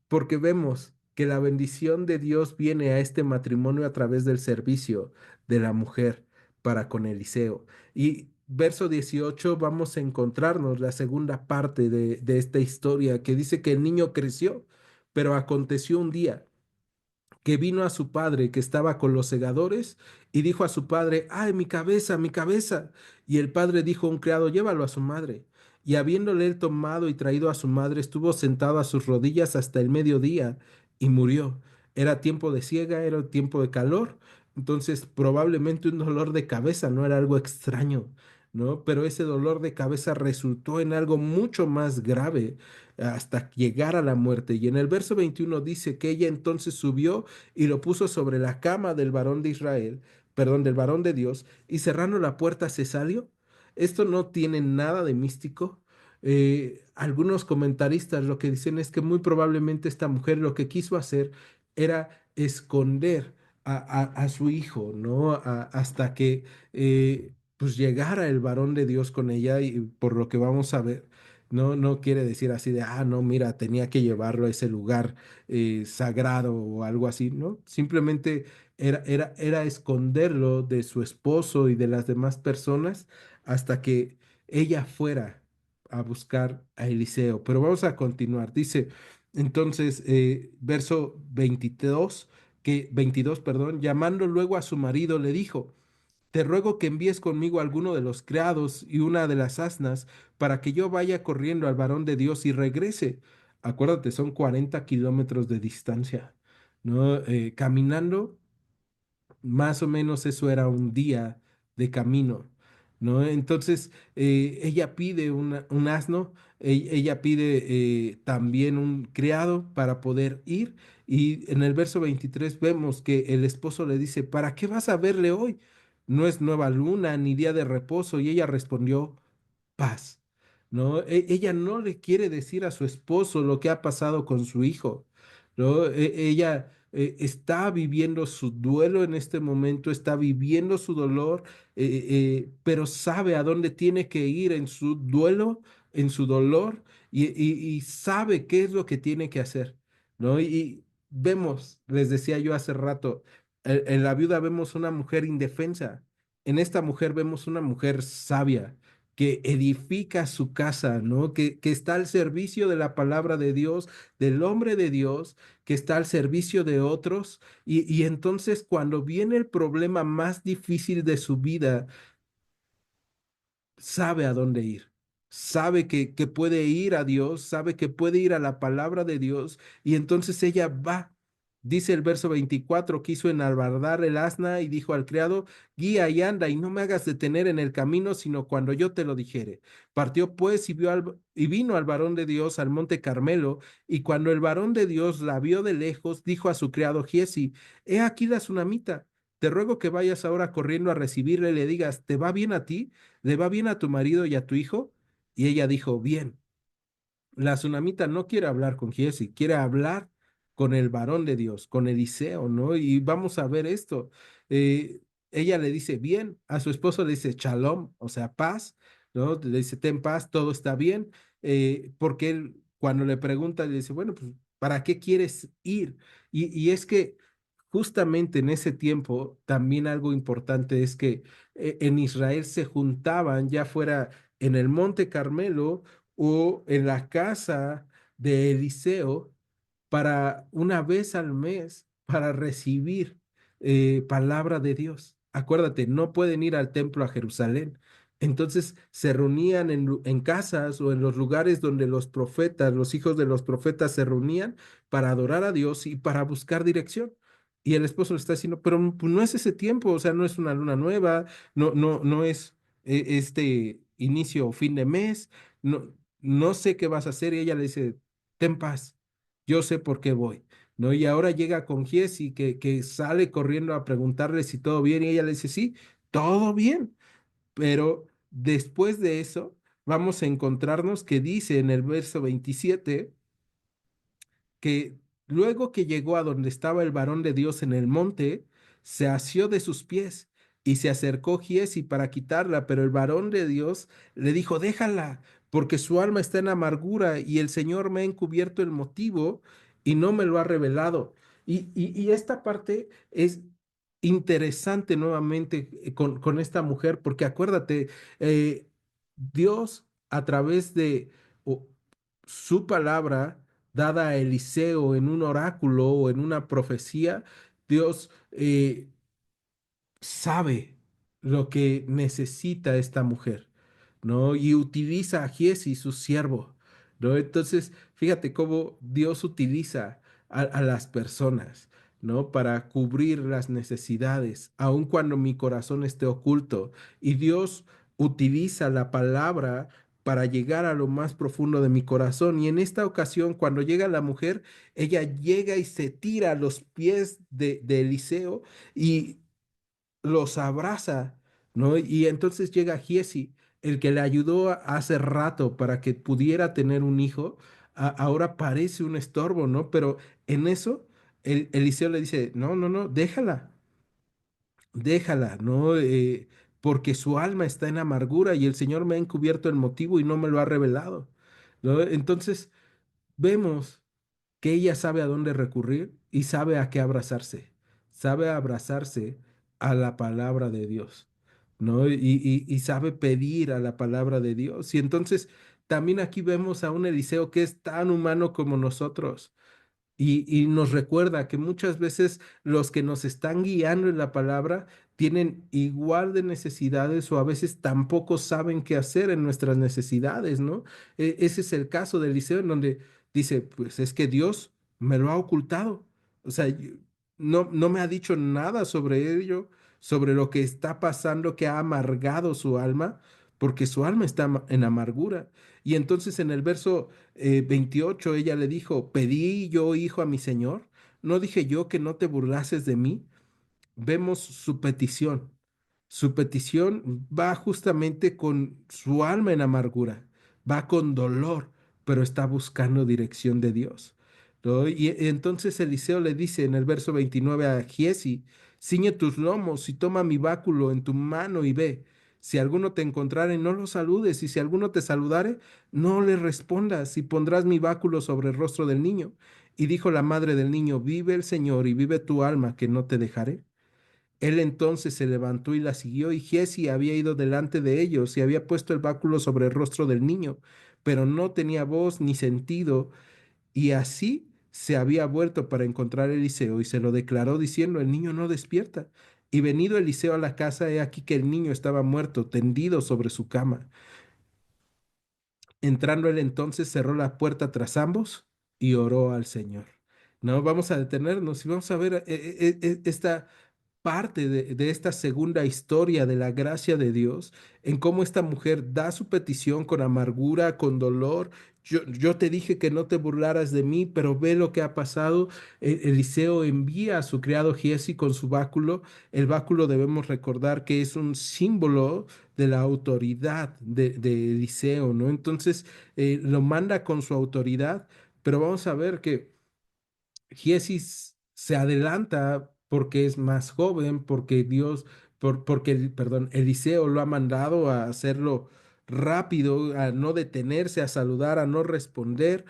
porque vemos que la bendición de Dios viene a este matrimonio a través del servicio de la mujer para con Eliseo. Y verso 18 vamos a encontrarnos la segunda parte de esta historia que dice que el niño creció, pero aconteció un día que vino a su padre que estaba con los segadores y dijo a su padre, ¡ay, mi cabeza, mi cabeza! Y el padre dijo a un criado, llévalo a su madre. Y habiéndole él tomado y traído a su madre, estuvo sentado a sus rodillas hasta el mediodía y murió. Era tiempo de siega, era tiempo de calor, entonces probablemente un dolor de cabeza no era algo extraño, ¿no? Pero ese dolor de cabeza resultó en algo mucho más grave hasta llegar a la muerte. Y en el verso 21 dice que ella entonces subió y lo puso sobre la cama del varón de Israel, perdón, del varón de Dios, y cerrando la puerta se salió. Esto no tiene nada de místico. Algunos comentaristas lo que dicen es que muy probablemente esta mujer lo que quiso hacer era esconder a su hijo, ¿no? Hasta que pues llegara el varón de Dios con ella y por lo que vamos a ver. No quiere decir así de, no, mira, tenía que llevarlo a ese lugar sagrado o algo así, ¿no? Simplemente era esconderlo de su esposo y de las demás personas hasta que ella fuera a buscar a Eliseo. Pero vamos a continuar. Dice, entonces, verso 22, perdón, llamando luego a su marido, le dijo, te ruego que envíes conmigo alguno de los criados y una de las asnas para que yo vaya corriendo al varón de Dios y regrese. Acuérdate, son 40 kilómetros de distancia, ¿no? Caminando, más o menos eso era un día de camino, ¿no? Entonces, ella pide un asno, ella pide también un criado para poder ir. Y en el verso 23 vemos que el esposo le dice, ¿para qué vas a verle hoy? No es nueva luna ni día de reposo. Y ella respondió, paz, ¿no? Ella no le quiere decir a su esposo lo que ha pasado con su hijo, ¿no? Ella está viviendo su duelo en este momento, está viviendo su dolor, pero sabe a dónde tiene que ir en su duelo, en su dolor, y sabe qué es lo que tiene que hacer, ¿no? Y vemos, les decía yo hace rato, En la viuda vemos una mujer indefensa. En esta mujer vemos una mujer sabia que edifica su casa, ¿no? Que está al servicio de la palabra de Dios, del hombre de Dios, que está al servicio de otros. Y entonces cuando viene el problema más difícil de su vida, sabe a dónde ir, sabe que puede ir a Dios, sabe que puede ir a la palabra de Dios y entonces ella va. Dice el verso 24, quiso enalbardar el asna y dijo al criado, guía y anda y no me hagas detener en el camino, sino cuando yo te lo dijere. Partió pues y vino al varón de Dios al monte Carmelo, y cuando el varón de Dios la vio de lejos, dijo a su criado Giesi, he aquí la sunamita, te ruego que vayas ahora corriendo a recibirle y le digas, ¿te va bien a ti? ¿Le va bien a tu marido y a tu hijo? Y ella dijo, bien. La tsunamita no quiere hablar con Giesi, quiere hablar con el varón de Dios, con Eliseo, ¿no? Y vamos a ver esto. Eh, Ella le dice bien, a su esposo le dice shalom, o sea, paz, ¿no? Le dice, ten paz, todo está bien, porque él cuando le pregunta, le dice, bueno, pues, ¿para qué quieres ir? Y es que justamente en ese tiempo, también algo importante es que en Israel se juntaban, ya fuera en el Monte Carmelo, o en la casa de Eliseo para una vez al mes para recibir palabra de Dios. Acuérdate, no pueden ir al templo a Jerusalén. Entonces se reunían en casas o en los lugares donde los profetas, los hijos de los profetas se reunían para adorar a Dios y para buscar dirección. Y el esposo le está diciendo, pero pues, no es ese tiempo, o sea, no es una luna nueva, no es este inicio o fin de mes, no sé qué vas a hacer. Y ella le dice, ten paz, yo sé por qué voy, ¿no? Y ahora llega con Giesi que sale corriendo a preguntarle si todo bien y ella le dice, sí, todo bien, pero después de eso vamos a encontrarnos que dice en el verso 27 que luego que llegó a donde estaba el varón de Dios en el monte, se asió de sus pies y se acercó Giesi para quitarla, pero el varón de Dios le dijo, déjala, porque su alma está en amargura y el Señor me ha encubierto el motivo y no me lo ha revelado. Y esta parte es interesante nuevamente con esta mujer, porque acuérdate, Dios a través de o, su palabra dada a Eliseo en un oráculo o en una profecía, Dios sabe lo que necesita esta mujer, ¿no? Y utiliza a Giesi, su siervo, ¿no? Entonces, fíjate cómo Dios utiliza a las personas, ¿no? Para cubrir las necesidades, aun cuando mi corazón esté oculto. Y Dios utiliza la palabra para llegar a lo más profundo de mi corazón. Y en esta ocasión, cuando llega la mujer, ella llega y se tira a los pies de Eliseo y los abraza, ¿no? Y entonces llega Giesi, el que le ayudó hace rato para que pudiera tener un hijo, ahora parece un estorbo, ¿no? Pero en eso, Eliseo le dice, no, déjala, ¿no? Porque su alma está en amargura y el Señor me ha encubierto el motivo y no me lo ha revelado, ¿no? Entonces, vemos que ella sabe a dónde recurrir y sabe a qué abrazarse. Sabe abrazarse a la palabra de Dios, ¿no? Y sabe pedir a la palabra de Dios. Y entonces también aquí vemos a un Eliseo que es tan humano como nosotros. Y nos recuerda que muchas veces los que nos están guiando en la palabra tienen igual de necesidades o a veces tampoco saben qué hacer en nuestras necesidades, ¿no? Ese es el caso de Eliseo en donde dice, pues es que Dios me lo ha ocultado. O sea, no me ha dicho nada sobre ello, sobre lo que está pasando que ha amargado su alma, porque su alma está en amargura. Y entonces en el verso 28 ella le dijo, ¿pedí yo hijo a mi señor? ¿No dije yo que no te burlases de mí? Vemos su petición. Su petición va justamente con su alma en amargura, va con dolor, pero está buscando dirección de Dios, ¿no? Y entonces Eliseo le dice en el verso 29 a Giesi, ciñe tus lomos y toma mi báculo en tu mano y ve. Si alguno te encontrare, no lo saludes, y si alguno te saludare, no le respondas, y pondrás mi báculo sobre el rostro del niño. Y dijo la madre del niño, vive el Señor y vive tu alma, que no te dejaré. Él entonces se levantó y la siguió, y Giezi había ido delante de ellos y había puesto el báculo sobre el rostro del niño, pero no tenía voz ni sentido, y así se había vuelto para encontrar a Eliseo y se lo declaró diciendo, el niño no despierta. Y venido Eliseo a la casa, he aquí que el niño estaba muerto, tendido sobre su cama. Entrando él entonces cerró la puerta tras ambos y oró al Señor. No, vamos a detenernos y vamos a ver esta parte de esta segunda historia de la gracia de Dios, en cómo esta mujer da su petición con amargura, con dolor. Yo te dije que no te burlaras de mí, pero ve lo que ha pasado. Eliseo envía a su criado Giezi con su báculo. El báculo debemos recordar que es un símbolo de la autoridad de Eliseo, ¿no? Entonces lo manda con su autoridad, pero vamos a ver que Giesis se adelanta porque es más joven, porque perdón, Eliseo lo ha mandado a hacerlo rápido, a no detenerse, a saludar, a no responder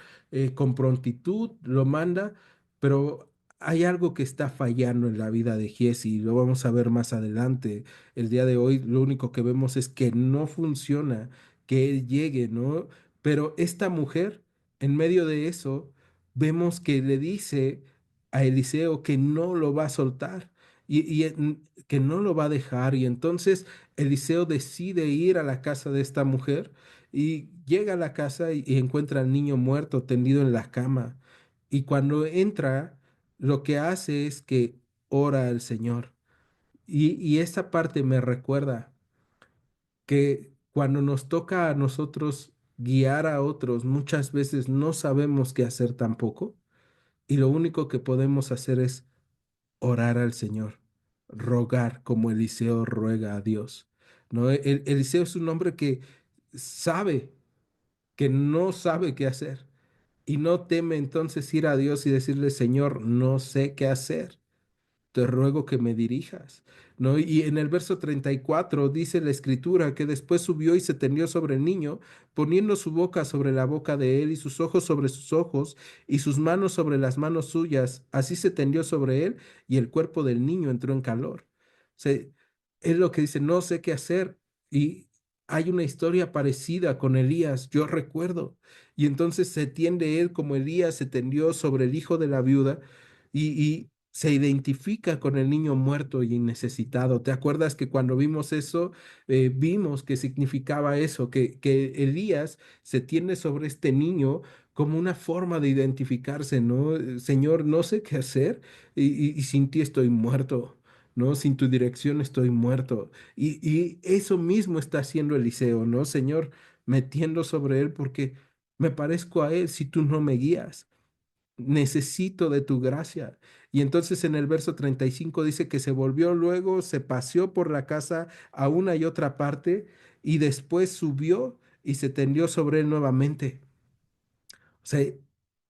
con prontitud, lo manda, pero hay algo que está fallando en la vida de Giesi, lo vamos a ver más adelante. El día de hoy lo único que vemos es que no funciona, que él llegue, ¿no? Pero esta mujer, en medio de eso, vemos que le dice a Eliseo que no lo va a soltar que no lo va a dejar. Y entonces Eliseo decide ir a la casa de esta mujer y llega a la casa y encuentra al niño muerto tendido en la cama. Y cuando entra, lo que hace es que ora al Señor. Y esta parte me recuerda que cuando nos toca a nosotros guiar a otros, muchas veces no sabemos qué hacer tampoco y lo único que podemos hacer es orar al Señor, rogar como Eliseo ruega a Dios. ¿No? Eliseo es un hombre que sabe que no sabe qué hacer y no teme entonces ir a Dios y decirle, Señor, no sé qué hacer, te ruego que me dirijas, ¿no? Y en el verso 34 dice la escritura que después subió y se tendió sobre el niño, poniendo su boca sobre la boca de él y sus ojos sobre sus ojos y sus manos sobre las manos suyas. Así se tendió sobre él y el cuerpo del niño entró en calor. O sea, es lo que dice, no sé qué hacer. Y hay una historia parecida con Elías, yo recuerdo. Y entonces se tiende él como Elías se tendió sobre el hijo de la viuda y se identifica con el niño muerto y necesitado. ¿Te acuerdas que cuando vimos eso, vimos que significaba eso, que Elías se tiende sobre este niño como una forma de identificarse, ¿no? Señor, no sé qué hacer y sin ti estoy muerto. ¿No? Sin tu dirección estoy muerto. Y eso mismo está haciendo Eliseo, ¿no? Señor, metiendo sobre él porque me parezco a él si tú no me guías. Necesito de tu gracia. Y entonces en el verso 35 dice que se volvió luego, se paseó por la casa a una y otra parte y después subió y se tendió sobre él nuevamente. O sea,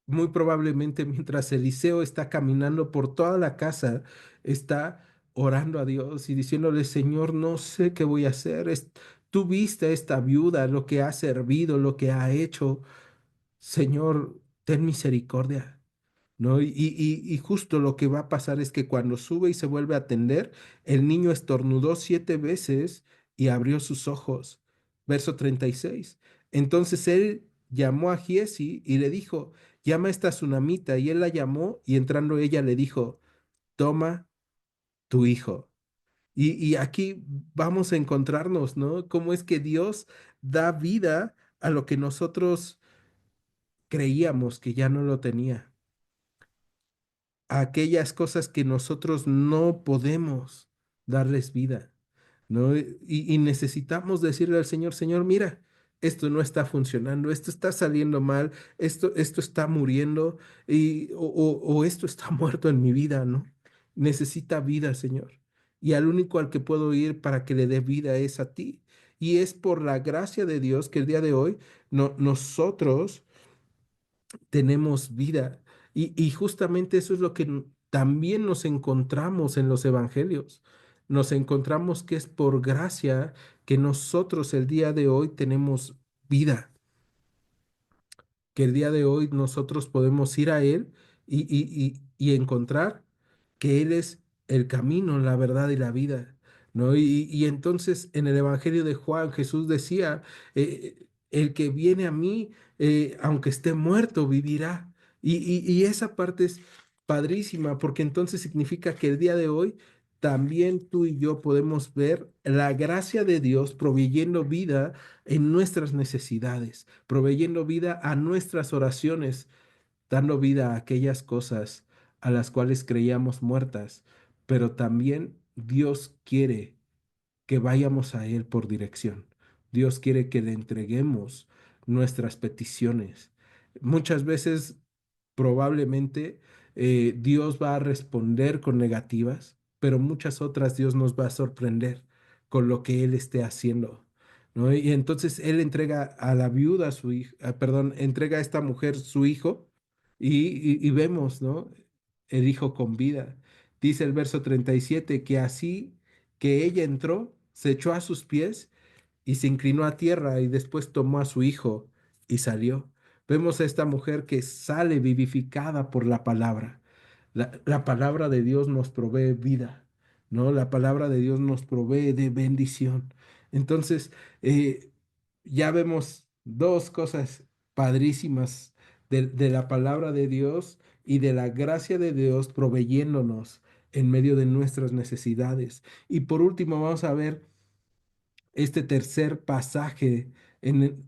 muy probablemente mientras Eliseo está caminando por toda la casa, está orando a Dios y diciéndole, Señor, no sé qué voy a hacer. Tú viste a esta viuda, lo que ha servido, lo que ha hecho. Señor, ten misericordia. ¿No? Y justo lo que va a pasar es que cuando sube y se vuelve a atender, el niño estornudó 7 veces y abrió sus ojos. Verso 36. Entonces él llamó a Giesi y le dijo, llama a esta tsunamita. Y él la llamó y entrando ella le dijo, toma tu hijo. Y aquí vamos a encontrarnos, ¿no? Cómo es que Dios da vida a lo que nosotros creíamos que ya no lo tenía, a aquellas cosas que nosotros no podemos darles vida, ¿no? Y necesitamos decirle al Señor, Señor, mira, esto no está funcionando, esto está saliendo mal, esto está muriendo o esto está muerto en mi vida, ¿no? Necesita vida, Señor. Y al único al que puedo ir para que le dé vida es a ti. Y es por la gracia de Dios que el día de hoy nosotros tenemos vida. Y justamente eso es lo que también nos encontramos en los evangelios. Nos encontramos que es por gracia que nosotros el día de hoy tenemos vida, que el día de hoy nosotros podemos ir a Él y encontrar que Él es el camino, la verdad y la vida, ¿no? Y entonces en el Evangelio de Juan Jesús decía, el que viene a mí, aunque esté muerto, vivirá. Y esa parte es padrísima, porque entonces significa que el día de hoy también tú y yo podemos ver la gracia de Dios proveyendo vida en nuestras necesidades, proveyendo vida a nuestras oraciones, dando vida a aquellas cosas a las cuales creíamos muertas, pero también Dios quiere que vayamos a Él por dirección. Dios quiere que le entreguemos nuestras peticiones. Muchas veces, probablemente, Dios va a responder con negativas, pero muchas otras Dios nos va a sorprender con lo que Él esté haciendo, ¿no? Y entonces Él entrega a la viuda su hijo, perdón, entrega a esta mujer su hijo y vemos, ¿no? El hijo con vida. Dice el verso 37 que así que ella entró, se echó a sus pies y se inclinó a tierra y después tomó a su hijo y salió. Vemos a esta mujer que sale vivificada por la palabra. La palabra de Dios nos provee vida, ¿no? La palabra de Dios nos provee de bendición. Entonces, eh, ya vemos dos cosas padrísimas de la palabra de Dios y de la gracia de Dios proveyéndonos en medio de nuestras necesidades. Y por último, vamos a ver este tercer pasaje en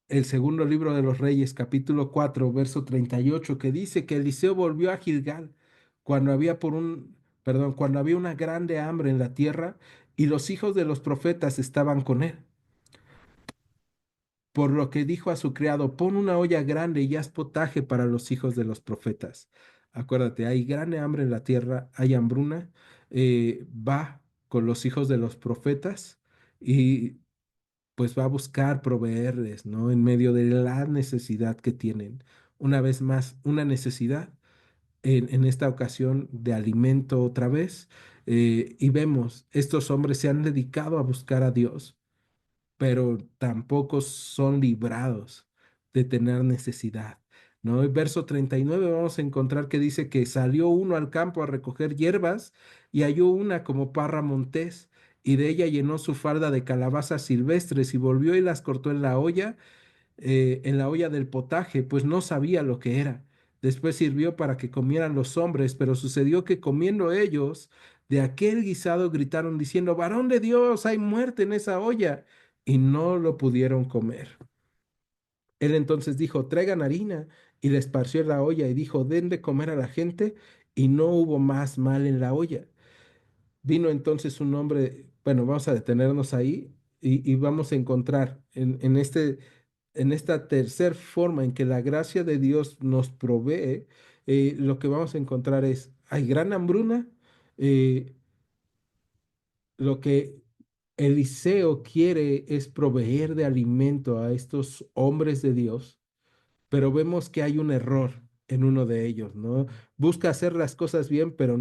el segundo libro de los Reyes, capítulo 4 verso 38 que dice que Eliseo volvió a Gilgal cuando había cuando había una grande hambre en la tierra y los hijos de los profetas estaban con él. Por lo que dijo a su criado, pon una olla grande y haz potaje para los hijos de los profetas. Acuérdate, hay grande hambre en la tierra, hay hambruna, va con los hijos de los profetas y pues va a buscar proveerles, ¿no? En medio de la necesidad que tienen. Una vez más, una necesidad, en esta ocasión de alimento otra vez, y vemos, estos hombres se han dedicado a buscar a Dios, pero tampoco son librados de tener necesidad, ¿no? El verso 39 vamos a encontrar que dice que salió uno al campo a recoger hierbas y halló una como parra montés, y de ella llenó su falda de calabazas silvestres y volvió y las cortó en la olla del potaje, pues no sabía lo que era. Después sirvió para que comieran los hombres, pero sucedió que comiendo ellos de aquel guisado gritaron diciendo, varón de Dios, hay muerte en esa olla, y no lo pudieron comer. Él entonces dijo, traigan harina, y le esparció en la olla y dijo, den de comer a la gente, y no hubo más mal en la olla. Vino entonces un hombre, bueno, vamos a detenernos ahí y vamos a encontrar en esta tercer forma en que la gracia de Dios nos provee, lo que vamos a encontrar es, hay gran hambruna, eh, lo que Eliseo quiere es proveer de alimento a estos hombres de Dios, pero vemos que hay un error en uno de ellos, ¿no? Busca hacer las cosas bien, pero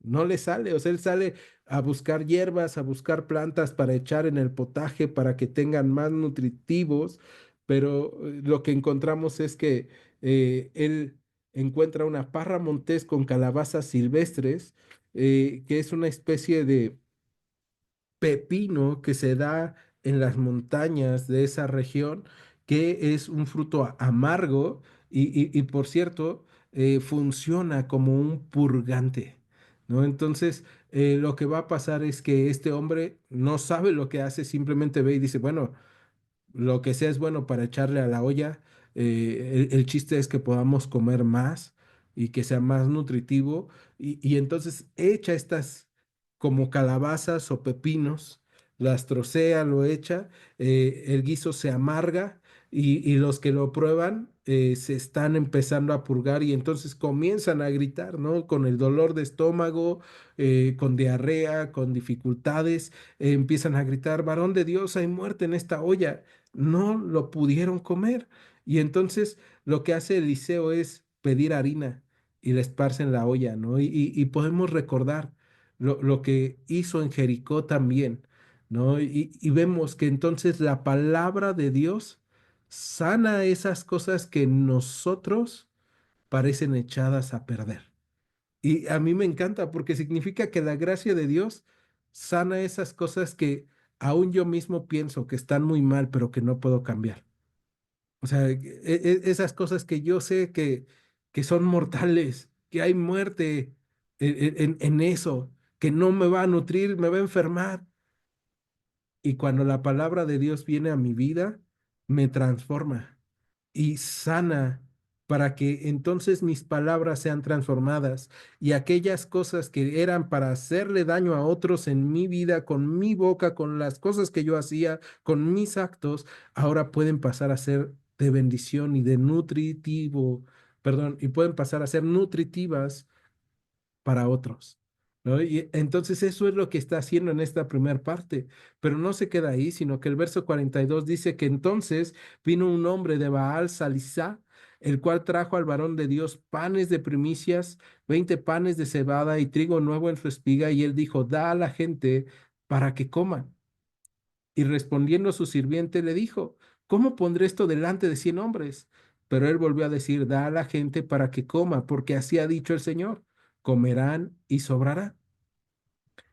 no le sale, o sea, él sale a buscar hierbas, a buscar plantas para echar en el potaje para que tengan más nutritivos, pero lo que encontramos es que él encuentra una parra montés con calabazas silvestres, que es una especie de pepino que se da en las montañas de esa región, que es un fruto amargo y, por cierto, funciona como un purgante, ¿no? Entonces, lo que va a pasar es que este hombre no sabe lo que hace, simplemente ve y dice, bueno, lo que sea es bueno para echarle a la olla. El chiste es que podamos comer más y que sea más nutritivo. Y entonces echa estas como calabazas o pepinos, las trocea, lo echa, el guiso se amarga y los que lo prueban se están empezando a purgar y entonces comienzan a gritar, ¿no? Con el dolor de estómago, con diarrea, con dificultades, empiezan a gritar, varón de Dios, hay muerte en esta olla, no lo pudieron comer. Y entonces lo que hace Eliseo es pedir harina y la esparce en la olla, ¿no? Y podemos recordar lo que hizo en Jericó también, ¿no? Y vemos que entonces la palabra de Dios sana esas cosas que nosotros parecen echadas a perder. Y a mí me encanta porque significa que la gracia de Dios sana esas cosas que aún yo mismo pienso que están muy mal, pero que no puedo cambiar. O sea, esas cosas que yo sé que son mortales, que hay muerte en eso, que no me va a nutrir, me va a enfermar. Y cuando la palabra de Dios viene a mi vida, me transforma y sana para que entonces mis palabras sean transformadas y aquellas cosas que eran para hacerle daño a otros en mi vida, con mi boca, con las cosas que yo hacía, con mis actos, ahora pueden pasar a ser de bendición y de nutritivo, perdón, y pueden pasar a ser nutritivas para otros, ¿no? Y entonces eso es lo que está haciendo en esta primera parte, pero no se queda ahí, sino que el verso 42 dice que entonces vino un hombre de Baal Salisá, el cual trajo al varón de Dios panes de primicias, 20 panes de cebada y trigo nuevo en su espiga, y él dijo, da a la gente para que coman. Y respondiendo su sirviente le dijo, ¿cómo pondré esto delante de 100 hombres? Pero él volvió a decir, da a la gente para que coma, porque así ha dicho el Señor, comerán y sobrará.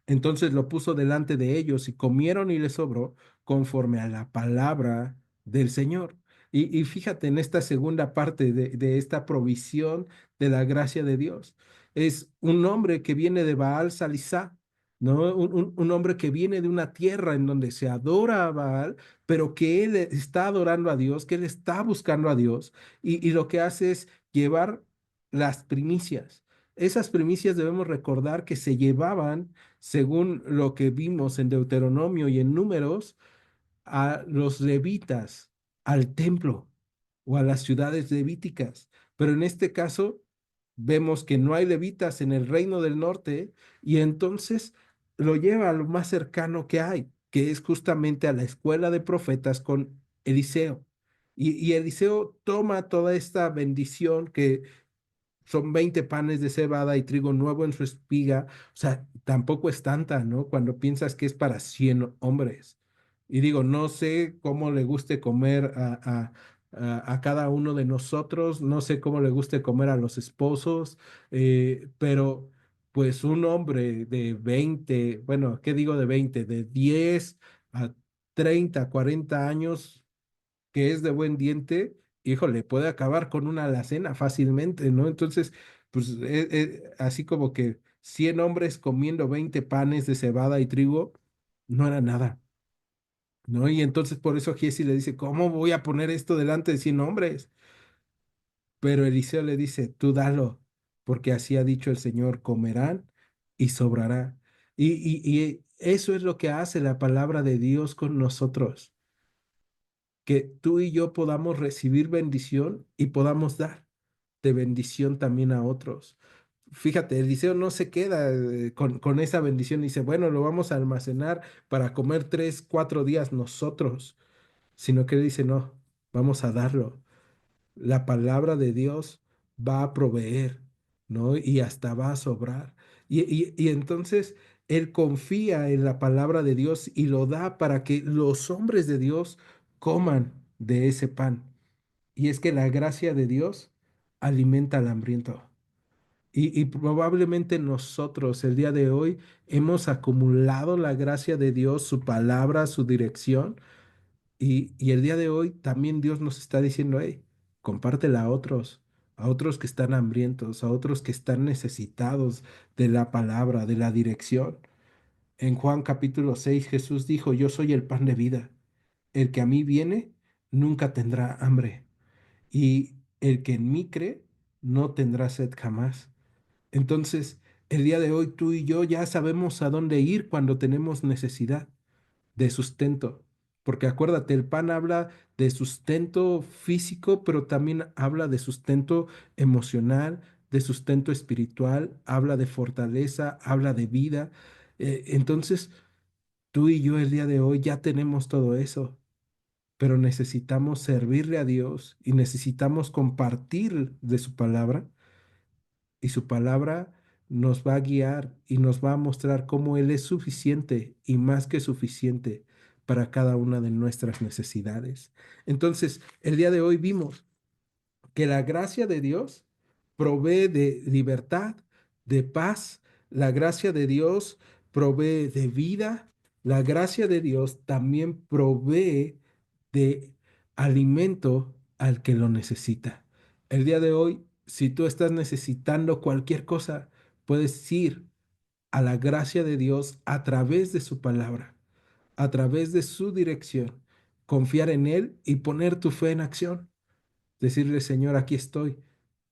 Entonces lo puso delante de ellos y comieron y les sobró conforme a la palabra del Señor. Y fíjate en esta segunda parte de esta provisión de la gracia de Dios. Es un hombre que viene de Baal Salisá, ¿no? Un hombre que viene de una tierra en donde se adora a Baal, pero que él está adorando a Dios, que él está buscando a Dios, y lo que hace es llevar las primicias. Esas primicias debemos recordar que se llevaban según lo que vimos en Deuteronomio y en Números, a los levitas, al templo o a las ciudades levíticas. Pero en este caso vemos que no hay levitas en el reino del norte y entonces lo lleva a lo más cercano que hay, que es justamente a la escuela de profetas con Eliseo. Y Eliseo toma toda esta bendición que son 20 panes de cebada y trigo nuevo en su espiga. O sea, tampoco es tanta, ¿no? Cuando piensas que es para 100 hombres. Y digo, no sé cómo le guste comer a cada uno de nosotros, no sé cómo le guste comer a los esposos, pero pues un hombre de 20, bueno, ¿qué digo de 20? De 10 a 30, 40 años, que es de buen diente, híjole, puede acabar con una alacena fácilmente, ¿no? Entonces, pues así como que 100 hombres comiendo 20 panes de cebada y trigo, no era nada, ¿no? Y entonces por eso Giesi le dice, ¿cómo voy a poner esto delante de 100 hombres? Pero Eliseo le dice, tú dalo, porque así ha dicho el Señor, comerán y sobrará. Y eso es lo que hace la palabra de Dios con nosotros, que tú y yo podamos recibir bendición y podamos dar de bendición también a otros. Fíjate, Eliseo no se queda con esa bendición y dice, bueno, lo vamos a almacenar para comer 3, 4 días nosotros, sino que él dice, no, vamos a darlo. La palabra de Dios va a proveer, ¿no? Y hasta va a sobrar. Y entonces él confía en la palabra de Dios y lo da para que los hombres de Dios coman de ese pan. Y es que la gracia de Dios alimenta al hambriento. Y probablemente nosotros el día de hoy hemos acumulado la gracia de Dios, su palabra, su dirección. Y el día de hoy también Dios nos está diciendo, hey, compártela a otros que están hambrientos, a otros que están necesitados de la palabra, de la dirección. En Juan capítulo 6 Jesús dijo, yo soy el pan de vida. El que a mí viene nunca tendrá hambre y el que en mí cree no tendrá sed jamás. Entonces, el día de hoy tú y yo ya sabemos a dónde ir cuando tenemos necesidad de sustento. Porque acuérdate, el pan habla de sustento físico, pero también habla de sustento emocional, de sustento espiritual, habla de fortaleza, habla de vida. Entonces, tú y yo el día de hoy ya tenemos todo eso, pero necesitamos servirle a Dios y necesitamos compartir de su palabra y su palabra nos va a guiar y nos va a mostrar cómo Él es suficiente y más que suficiente para cada una de nuestras necesidades. Entonces, el día de hoy vimos que la gracia de Dios provee de libertad, de paz, la gracia de Dios provee de vida, la gracia de Dios también provee de alimento al que lo necesita. El día de hoy, si tú estás necesitando cualquier cosa, puedes ir a la gracia de Dios a través de su palabra, a través de su dirección, confiar en Él y poner tu fe en acción. Decirle, Señor, aquí estoy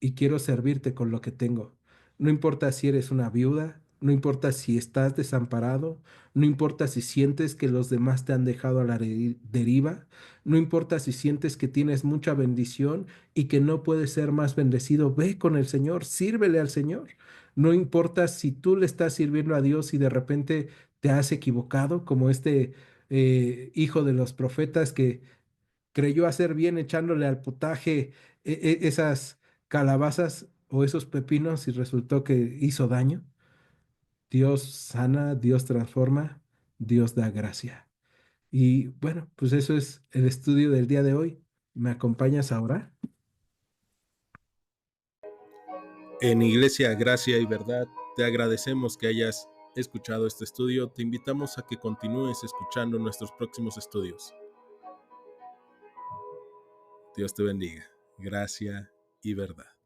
y quiero servirte con lo que tengo. No importa si eres una viuda, no importa si estás desamparado, no importa si sientes que los demás te han dejado a la deriva, no importa si sientes que tienes mucha bendición y que no puedes ser más bendecido, ve con el Señor, sírvele al Señor. No importa si tú le estás sirviendo a Dios y de repente te has equivocado, como este hijo de los profetas que creyó hacer bien echándole al potaje esas calabazas o esos pepinos y resultó que hizo daño. Dios sana, Dios transforma, Dios da gracia. Y bueno, pues eso es el estudio del día de hoy. ¿Me acompañas ahora? En Iglesia Gracia y Verdad, te agradecemos que hayas escuchado este estudio. Te invitamos a que continúes escuchando nuestros próximos estudios. Dios te bendiga. Gracia y verdad.